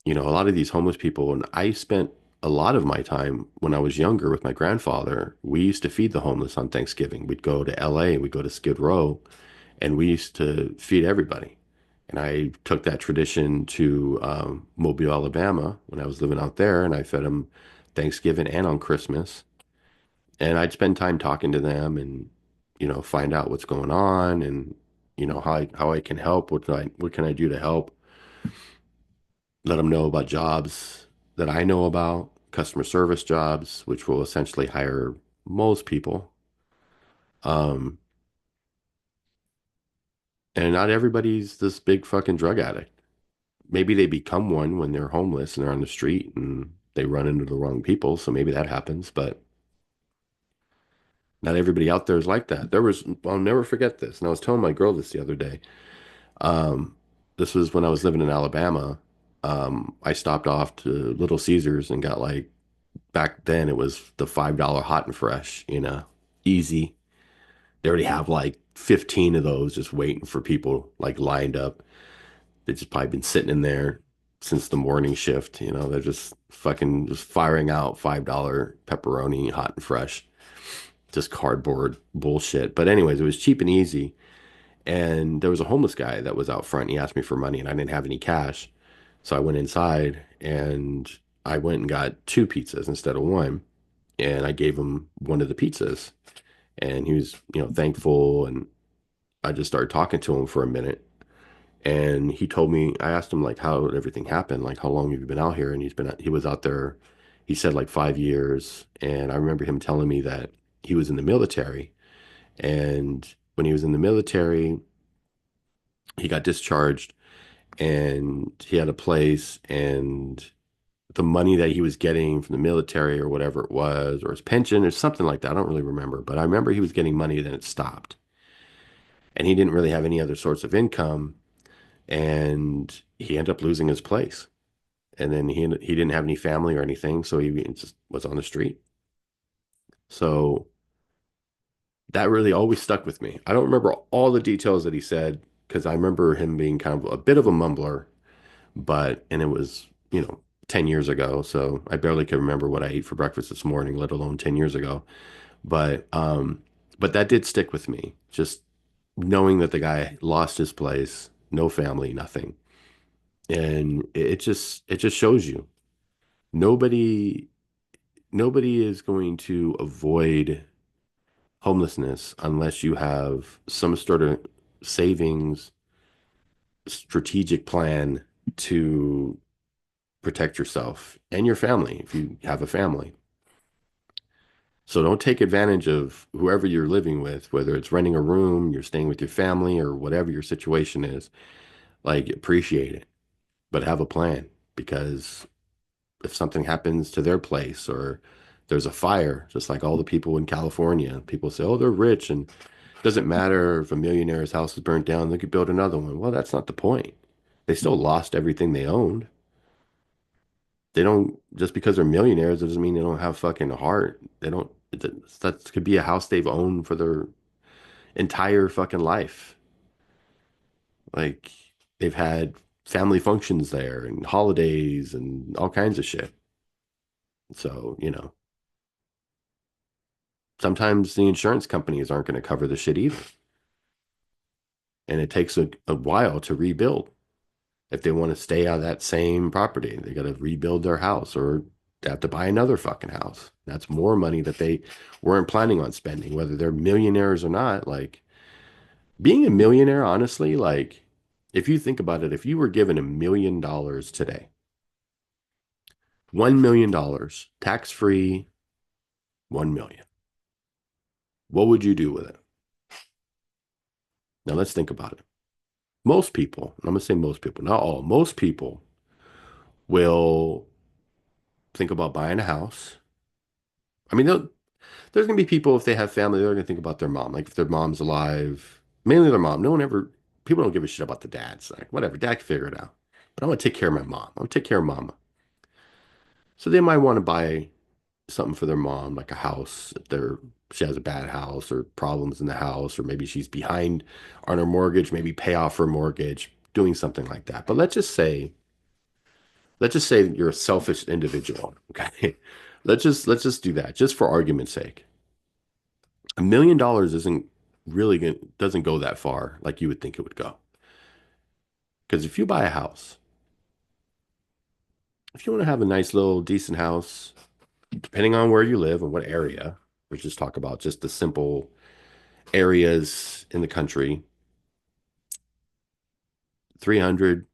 You know, a lot of these homeless people, and I spent a lot of my time when I was younger with my grandfather, we used to feed the homeless on Thanksgiving. We'd go to LA, we'd go to Skid Row, and we used to feed everybody. And I took that tradition to Mobile, Alabama when I was living out there, and I fed them Thanksgiving and on Christmas. And I'd spend time talking to them and, find out what's going on and, how I can help. What can I do to help? Let them know about jobs that I know about, customer service jobs, which will essentially hire most people. Um, and not everybody's this big fucking drug addict. Maybe they become one when they're homeless and they're on the street and they run into the wrong people. So maybe that happens, but not everybody out there is like that. I'll never forget this. And I was telling my girl this the other day. Um, this was when I was living in Alabama. I stopped off to Little Caesars and got like, back then it was the $5 hot and fresh, easy. They already have like 15 of those just waiting for people like lined up. They've just probably been sitting in there since the morning shift. They're just fucking just firing out $5 pepperoni hot and fresh, just cardboard bullshit. But anyways, it was cheap and easy. And there was a homeless guy that was out front. And he asked me for money, and I didn't have any cash. So I went inside and I went and got two pizzas instead of one. And I gave him one of the pizzas. And he was, thankful. And I just started talking to him for a minute. And he told me, I asked him like how everything happened, like how long have you been out here? And he was out there, he said like 5 years. And I remember him telling me that he was in the military. And when he was in the military, he got discharged and he had a place, and the money that he was getting from the military or whatever it was, or his pension or something like that, I don't really remember, but I remember he was getting money, then it stopped. And he didn't really have any other source of income, and he ended up losing his place. And then he didn't have any family or anything, so he just was on the street. So that really always stuck with me. I don't remember all the details that he said because I remember him being kind of a bit of a mumbler, and it was, 10 years ago. So I barely can remember what I ate for breakfast this morning, let alone 10 years ago. But but that did stick with me. Just knowing that the guy lost his place, no family, nothing. And it just shows you nobody nobody is going to avoid homelessness unless you have some sort of savings strategic plan to protect yourself and your family if you have a family. So don't take advantage of whoever you're living with, whether it's renting a room, you're staying with your family, or whatever your situation is. Like, appreciate it, but have a plan because if something happens to their place or there's a fire, just like all the people in California, people say, oh, they're rich and it doesn't matter if a millionaire's house is burnt down, they could build another one. Well, that's not the point. They still lost everything they owned. They don't, just because they're millionaires, it doesn't mean they don't have fucking heart. They don't, that could be a house they've owned for their entire fucking life. Like they've had family functions there and holidays and all kinds of shit. So, sometimes the insurance companies aren't going to cover the shit either. And it takes a while to rebuild. If they want to stay on that same property, they got to rebuild their house or they have to buy another fucking house. That's more money that they weren't planning on spending, whether they're millionaires or not. Like being a millionaire, honestly, like if you think about it, if you were given $1 million today, $1 million, tax free, 1 million, what would you do with it? Now let's think about it. Most people, I'm going to say most people, not all, most people will think about buying a house. I mean, there's going to be people, if they have family, they're going to think about their mom. Like if their mom's alive, mainly their mom. No one ever, people don't give a shit about the dads. Like, whatever, dad can figure it out. But I want to take care of my mom. I want to take care of mama. So they might want to buy something for their mom, like a house, if she has a bad house or problems in the house, or maybe she's behind on her mortgage, maybe pay off her mortgage, doing something like that. But let's just say you're a selfish individual. Okay. Let's just do that just for argument's sake. $1 million isn't really doesn't go that far like you would think it would go. Because if you buy a house, if you want to have a nice little decent house, depending on where you live and what area, let's just talk about just the simple areas in the country, 300,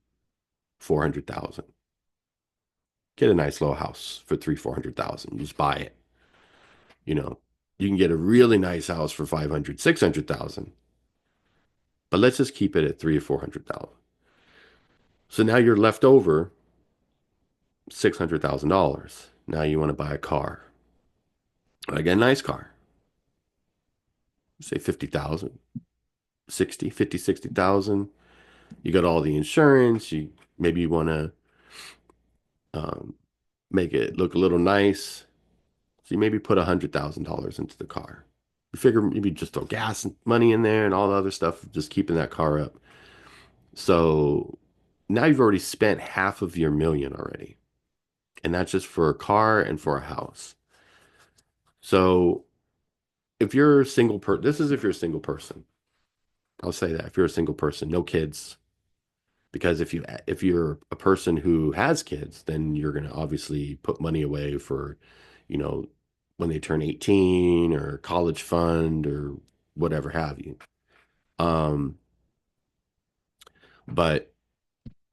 400,000. Get a nice little house for 400,000. You just buy it. You know, you can get a really nice house for 500, 600,000. But let's just keep it at 3 or 400,000. So now you're left over $600,000. Now you want to buy a car. I get a nice car, say 50,000, 60, 50, 60,000. You got all the insurance. You maybe you want to um, make it look a little nice. So you maybe put $100,000 into the car. You figure maybe just throw gas and money in there and all the other stuff, just keeping that car up. So now you've already spent half of your million already. And that's just for a car and for a house. So if you're a single person, this is if you're a single person. I'll say that if you're a single person, no kids, because if you're a person who has kids, then you're going to obviously put money away for, you know, when they turn 18 or college fund or whatever have you. Um, but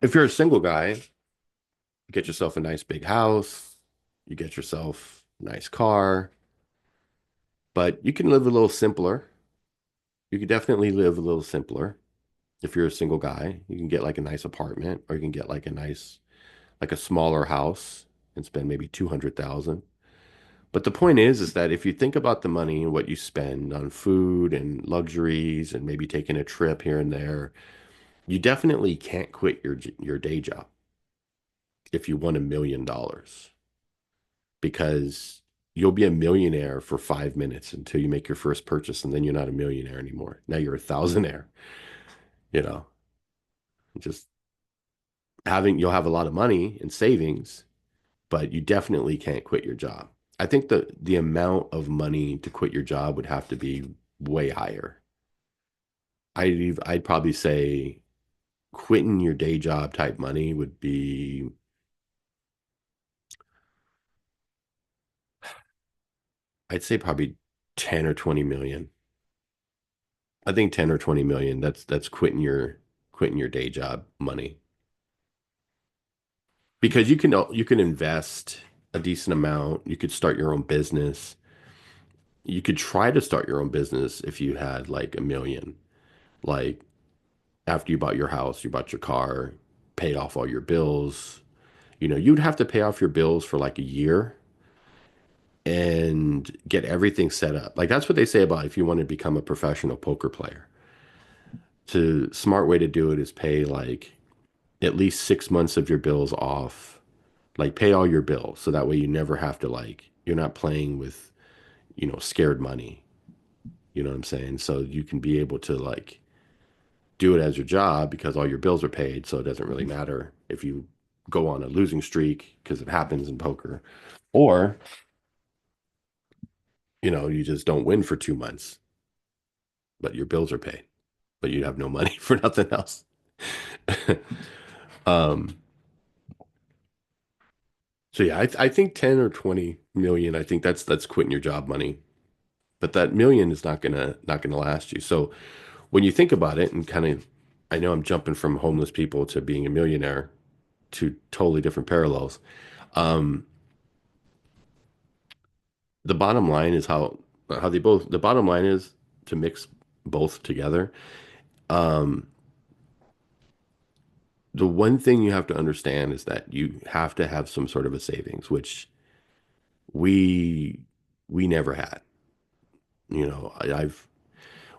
if you're a single guy, you get yourself a nice big house, you get yourself a nice car, but you can live a little simpler. You could definitely live a little simpler if you're a single guy. You can get like a nice apartment or you can get like a nice like a smaller house and spend maybe 200,000. But the point is that if you think about the money and what you spend on food and luxuries and maybe taking a trip here and there, you definitely can't quit your day job if you want $1 million because you'll be a millionaire for 5 minutes until you make your first purchase and then you're not a millionaire anymore. Now you're a thousandaire, you know, just you'll have a lot of money in savings, but you definitely can't quit your job. I think the amount of money to quit your job would have to be way higher. I'd probably say quitting your day job type money would be, I'd say probably 10 or 20 million. I think 10 or 20 million, that's quitting your day job money. Because you can invest a decent amount, you could start your own business. You could try to start your own business if you had like 1 million. Like after you bought your house, you bought your car, paid off all your bills. You'd have to pay off your bills for like a year and get everything set up. Like that's what they say about if you want to become a professional poker player. The smart way to do it is pay like at least 6 months of your bills off. Like pay all your bills so that way you never have to like you're not playing with, scared money. You know what I'm saying? So you can be able to like do it as your job because all your bills are paid. So it doesn't really matter if you go on a losing streak because it happens in poker, or, you just don't win for 2 months, but your bills are paid, but you have no money for nothing else. Um, so yeah, I think 10 or 20 million, I think that's quitting your job money, but that million is not gonna last you. So when you think about it and kind of, I know I'm jumping from homeless people to being a millionaire, two totally different parallels. Um, the bottom line is how the bottom line is to mix both together. Um, the one thing you have to understand is that you have to have some sort of a savings, which we we never had.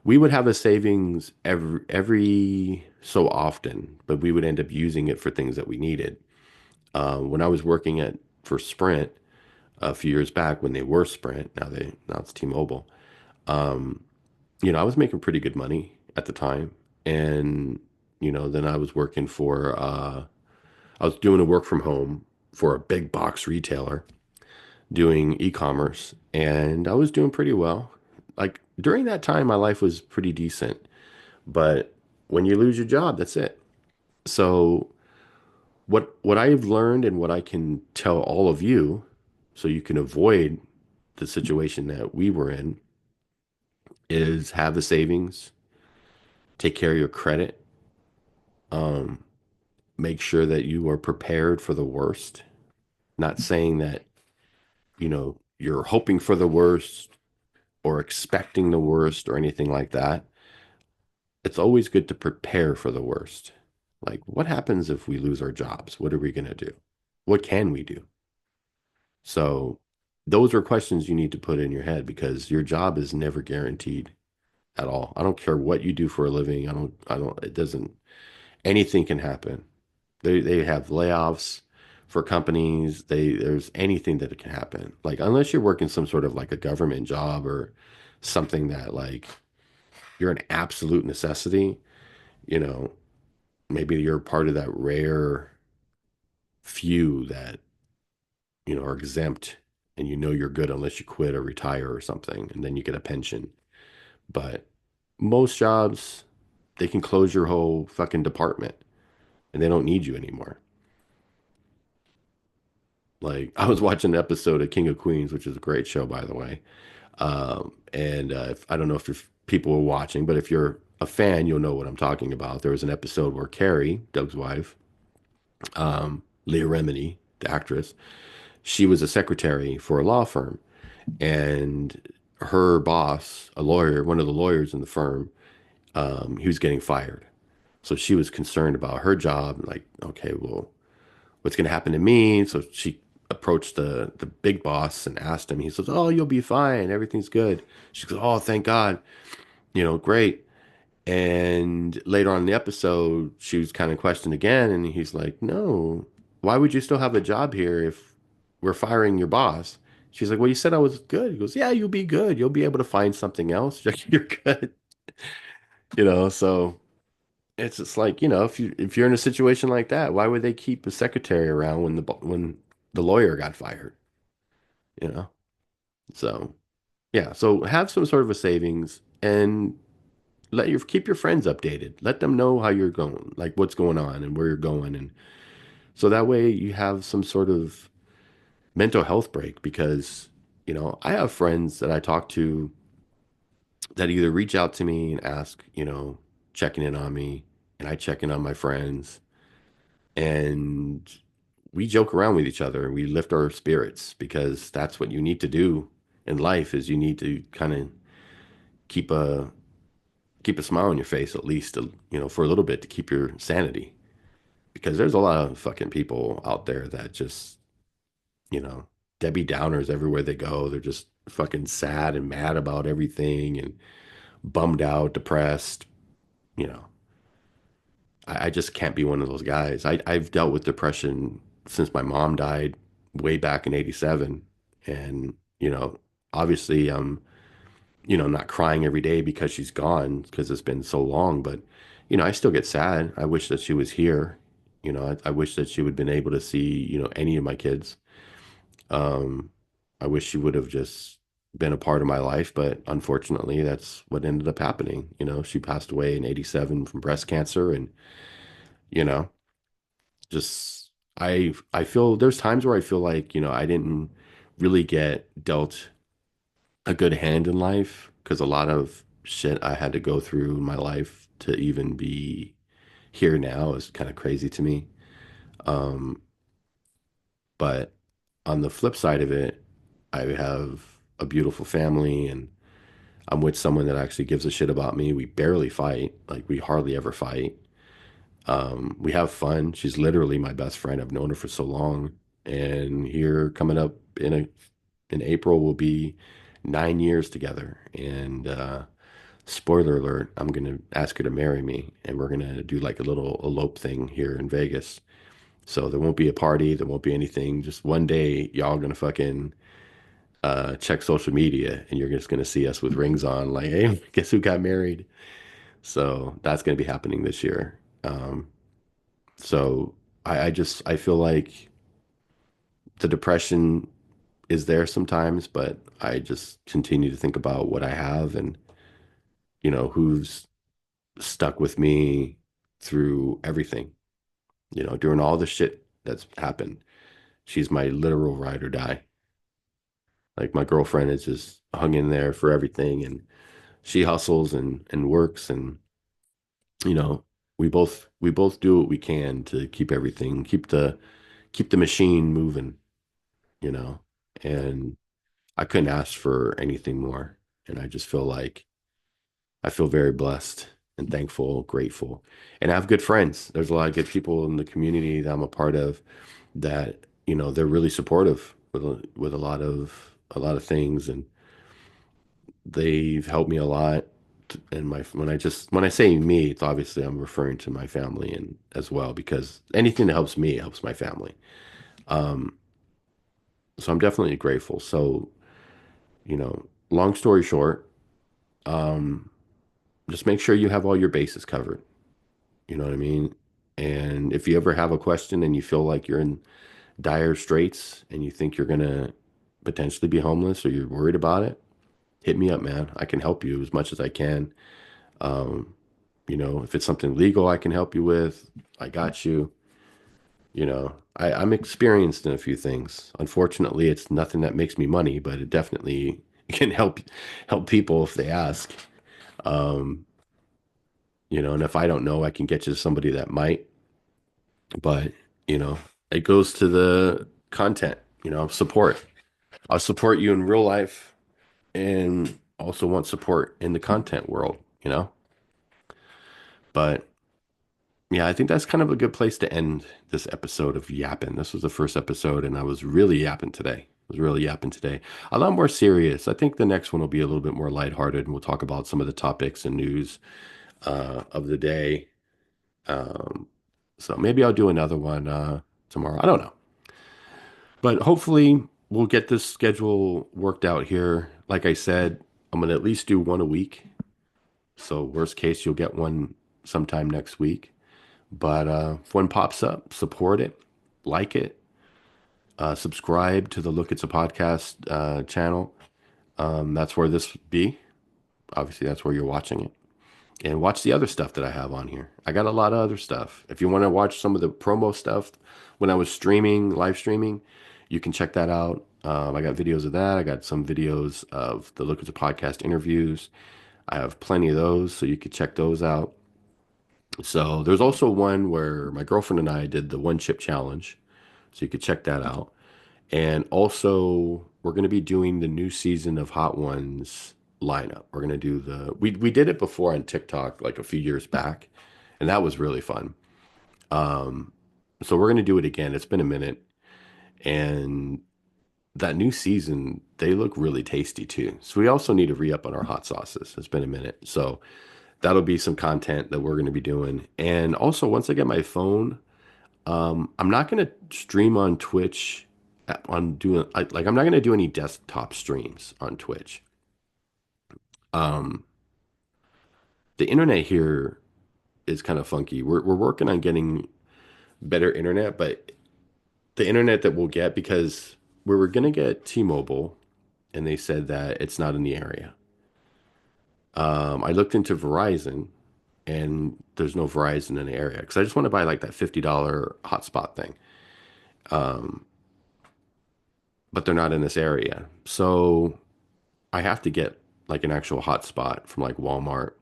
We would have a savings every so often, but we would end up using it for things that we needed. When I was working at for Sprint a few years back, when they were Sprint, now it's T-Mobile. Um, I was making pretty good money at the time. And, then I was working for I was doing a work from home for a big box retailer doing e-commerce, and I was doing pretty well. Like during that time, my life was pretty decent. But when you lose your job, that's it. So what I've learned and what I can tell all of you, so you can avoid the situation that we were in, is have the savings, take care of your credit, um, make sure that you are prepared for the worst. Not saying that, you're hoping for the worst or expecting the worst or anything like that. It's always good to prepare for the worst. Like, what happens if we lose our jobs? What are we going to do? What can we do? So, those are questions you need to put in your head because your job is never guaranteed at all. I don't care what you do for a living. It doesn't, anything can happen. They have layoffs for companies. There's anything that can happen. Like, unless you're working some sort of like a government job or something that like you're an absolute necessity, you know, maybe you're part of that rare few that, are exempt and you're good unless you quit or retire or something, and then you get a pension. But most jobs, they can close your whole fucking department and they don't need you anymore. Like I was watching an episode of King of Queens, which is a great show, by the way. And I don't know if people were watching, but if you're a fan, you'll know what I'm talking about. There was an episode where Carrie, Doug's wife, Leah Remini, the actress, she was a secretary for a law firm, and her boss, a lawyer, one of the lawyers in the firm, he was getting fired. So she was concerned about her job, like, okay, well, what's going to happen to me? So she approached the big boss and asked him. He says, "Oh, you'll be fine. Everything's good." She goes, "Oh, thank God. Great." And later on in the episode, she was kind of questioned again, and he's like, "No, why would you still have a job here if we're firing your boss?" She's like, "Well, you said I was good." He goes, "Yeah, you'll be good. You'll be able to find something else. You're good." So it's just like, if you're in a situation like that, why would they keep a secretary around when the lawyer got fired? You know? So yeah, so have some sort of a savings and keep your friends updated. Let them know how you're going, like what's going on and where you're going. And so that way you have some sort of mental health break because, I have friends that I talk to that either reach out to me and ask, checking in on me, and I check in on my friends, and we joke around with each other and we lift our spirits because that's what you need to do in life is you need to kind of keep a keep a smile on your face at least, for a little bit to keep your sanity. Because there's a lot of fucking people out there that just, you know, Debbie Downers everywhere they go. They're just fucking sad and mad about everything and bummed out, depressed. You know, I just can't be one of those guys. I've dealt with depression since my mom died way back in '87. And, obviously not crying every day because she's gone because it's been so long, but I still get sad. I wish that she was here. I wish that she would have been able to see, any of my kids. Um, I wish she would have just been a part of my life, but unfortunately, that's what ended up happening. She passed away in '87 from breast cancer, and you know, just I feel there's times where I feel like, I didn't really get dealt a good hand in life because a lot of shit I had to go through in my life to even be here now is kind of crazy to me. Um, but on the flip side of it, I have a beautiful family and I'm with someone that actually gives a shit about me. We barely fight, like we hardly ever fight. We have fun. She's literally my best friend. I've known her for so long. And here coming up in April will be 9 years together. And spoiler alert, I'm gonna ask her to marry me, and we're gonna do like a little elope thing here in Vegas. So there won't be a party, there won't be anything. Just one day, y'all gonna fucking check social media, and you're just gonna see us with rings on, like, hey, guess who got married? So that's gonna be happening this year. So I feel like the depression is there sometimes, but I just continue to think about what I have and, who's stuck with me through everything, during all the shit that's happened. She's my literal ride or die. Like my girlfriend is just hung in there for everything and she hustles and works and, you know, we both do what we can to keep everything, keep the machine moving, you know. And I couldn't ask for anything more. And I just feel like I feel very blessed and thankful, grateful. And I have good friends. There's a lot of good people in the community that I'm a part of that, they're really supportive with a lot of things and they've helped me a lot. And when I say me, it's obviously I'm referring to my family and as well because anything that helps me helps my family. Um, so I'm definitely grateful. So, long story short, um, just make sure you have all your bases covered. You know what I mean? And if you ever have a question and you feel like you're in dire straits and you think you're gonna potentially be homeless or you're worried about it, hit me up, man. I can help you as much as I can. Um, if it's something legal I can help you with, I got you. I'm experienced in a few things. Unfortunately, it's nothing that makes me money, but it definitely can help people if they ask. Um, and if I don't know, I can get you to somebody that might. But, you know, it goes to the content, support. I'll support you in real life and also want support in the content world, you know? But yeah, I think that's kind of a good place to end this episode of Yappin'. This was the first episode, and I was really yapping today. I was really yapping today. A lot more serious. I think the next one will be a little bit more lighthearted, and we'll talk about some of the topics and news of the day. Um, so maybe I'll do another one tomorrow. I don't know. But hopefully we'll get this schedule worked out here. Like I said, I'm going to at least do one a week. So worst case, you'll get one sometime next week. But if one pops up, support it, like it, subscribe to the Look It's a Podcast channel. That's where this be. Obviously, that's where you're watching it. And watch the other stuff that I have on here. I got a lot of other stuff. If you want to watch some of the promo stuff when I was live streaming, you can check that out. I got videos of that. I got some videos of the Look at the Podcast interviews. I have plenty of those, so you can check those out. So there's also one where my girlfriend and I did the one chip challenge, so you could check that out. And also, we're going to be doing the new season of Hot Ones lineup. We're going to do we did it before on TikTok like a few years back, and that was really fun. Um, so we're going to do it again. It's been a minute, and that new season, they look really tasty too. So we also need to re-up on our hot sauces. It's been a minute. So that'll be some content that we're going to be doing. And also, once I get my phone, I'm not going to stream on Twitch I'm not going to do any desktop streams on Twitch. Um, the internet here is kind of funky. We're working on getting better internet, but the internet that we'll get because we were going to get T-Mobile and they said that it's not in the area. I looked into Verizon and there's no Verizon in the area because I just want to buy like that $50 hotspot thing. Um, but they're not in this area. So I have to get like an actual hotspot from like Walmart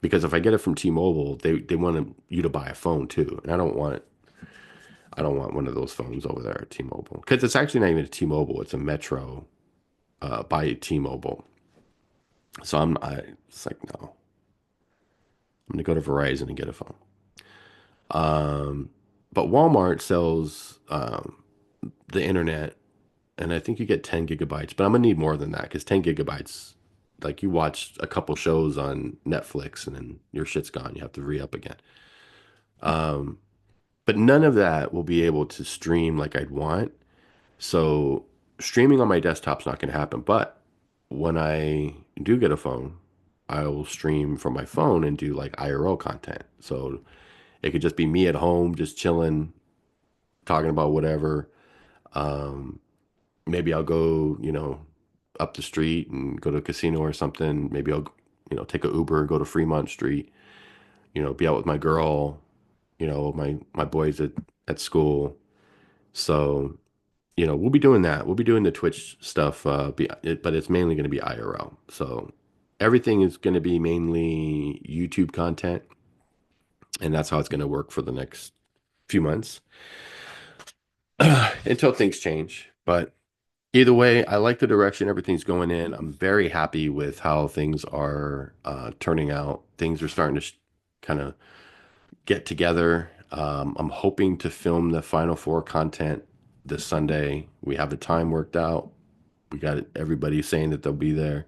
because if I get it from T-Mobile, they want you to buy a phone too, and I don't want one of those phones over there at T-Mobile because it's actually not even a T-Mobile, it's a Metro by T-Mobile. So it's like no, I'm gonna go to Verizon and get a phone. Um, but Walmart sells the internet, and I think you get 10 gigabytes, but I'm gonna need more than that because 10 gigabytes, like you watch a couple shows on Netflix and then your shit's gone. You have to re-up again. Um, but none of that will be able to stream like I'd want. So streaming on my desktop's not gonna happen. But when I do get a phone, I will stream from my phone and do like IRL content. So it could just be me at home, just chilling, talking about whatever. Um, Maybe I'll go, up the street and go to a casino or something. Maybe I'll, take a Uber and go to Fremont Street, be out with my girl, my boys at school. So, we'll be doing that. We'll be doing the Twitch stuff, but it's mainly going to be IRL. So everything is going to be mainly YouTube content, and that's how it's going to work for the next few months until things change. But either way, I like the direction everything's going in. I'm very happy with how things are turning out. Things are starting to kind of get together. I'm hoping to film the Final Four content this Sunday. We have the time worked out. We got everybody saying that they'll be there.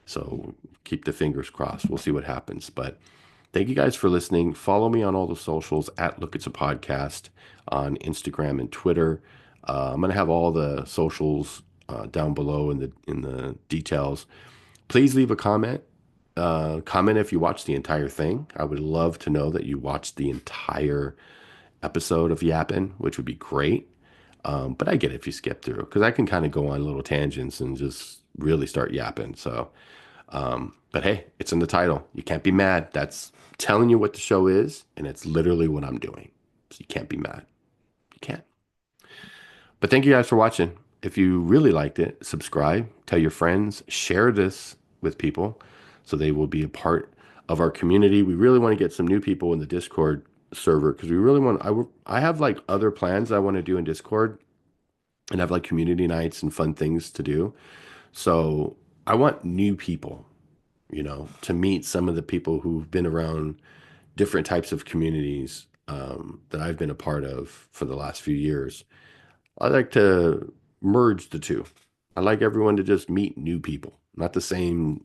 So keep the fingers crossed. We'll see what happens. But thank you guys for listening. Follow me on all the socials at Look It's a Podcast on Instagram and Twitter. I'm gonna have all the socials down below in the details. Please leave a comment. Comment if you watched the entire thing. I would love to know that you watched the entire episode of Yappin, which would be great. But I get it if you skip through because I can kind of go on little tangents and just really start yapping. So, but hey, it's in the title. You can't be mad. That's telling you what the show is, and it's literally what I'm doing. So you can't be mad. You can't. But thank you guys for watching. If you really liked it, subscribe, tell your friends, share this with people so they will be a part of our community. We really want to get some new people in the Discord server because we really want I have like other plans I want to do in Discord and have like community nights and fun things to do. So I want new people, to meet some of the people who've been around different types of communities that I've been a part of for the last few years. I like to merge the two. I like everyone to just meet new people, not the same,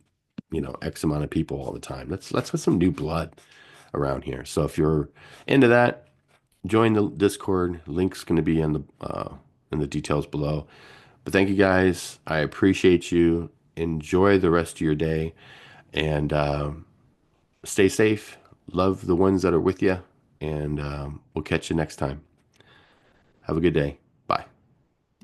X amount of people all the time. Let's get some new blood around here. So if you're into that, join the Discord. Link's going to be in the details below. But thank you guys. I appreciate you. Enjoy the rest of your day and stay safe. Love the ones that are with you, and we'll catch you next time. Have a good day.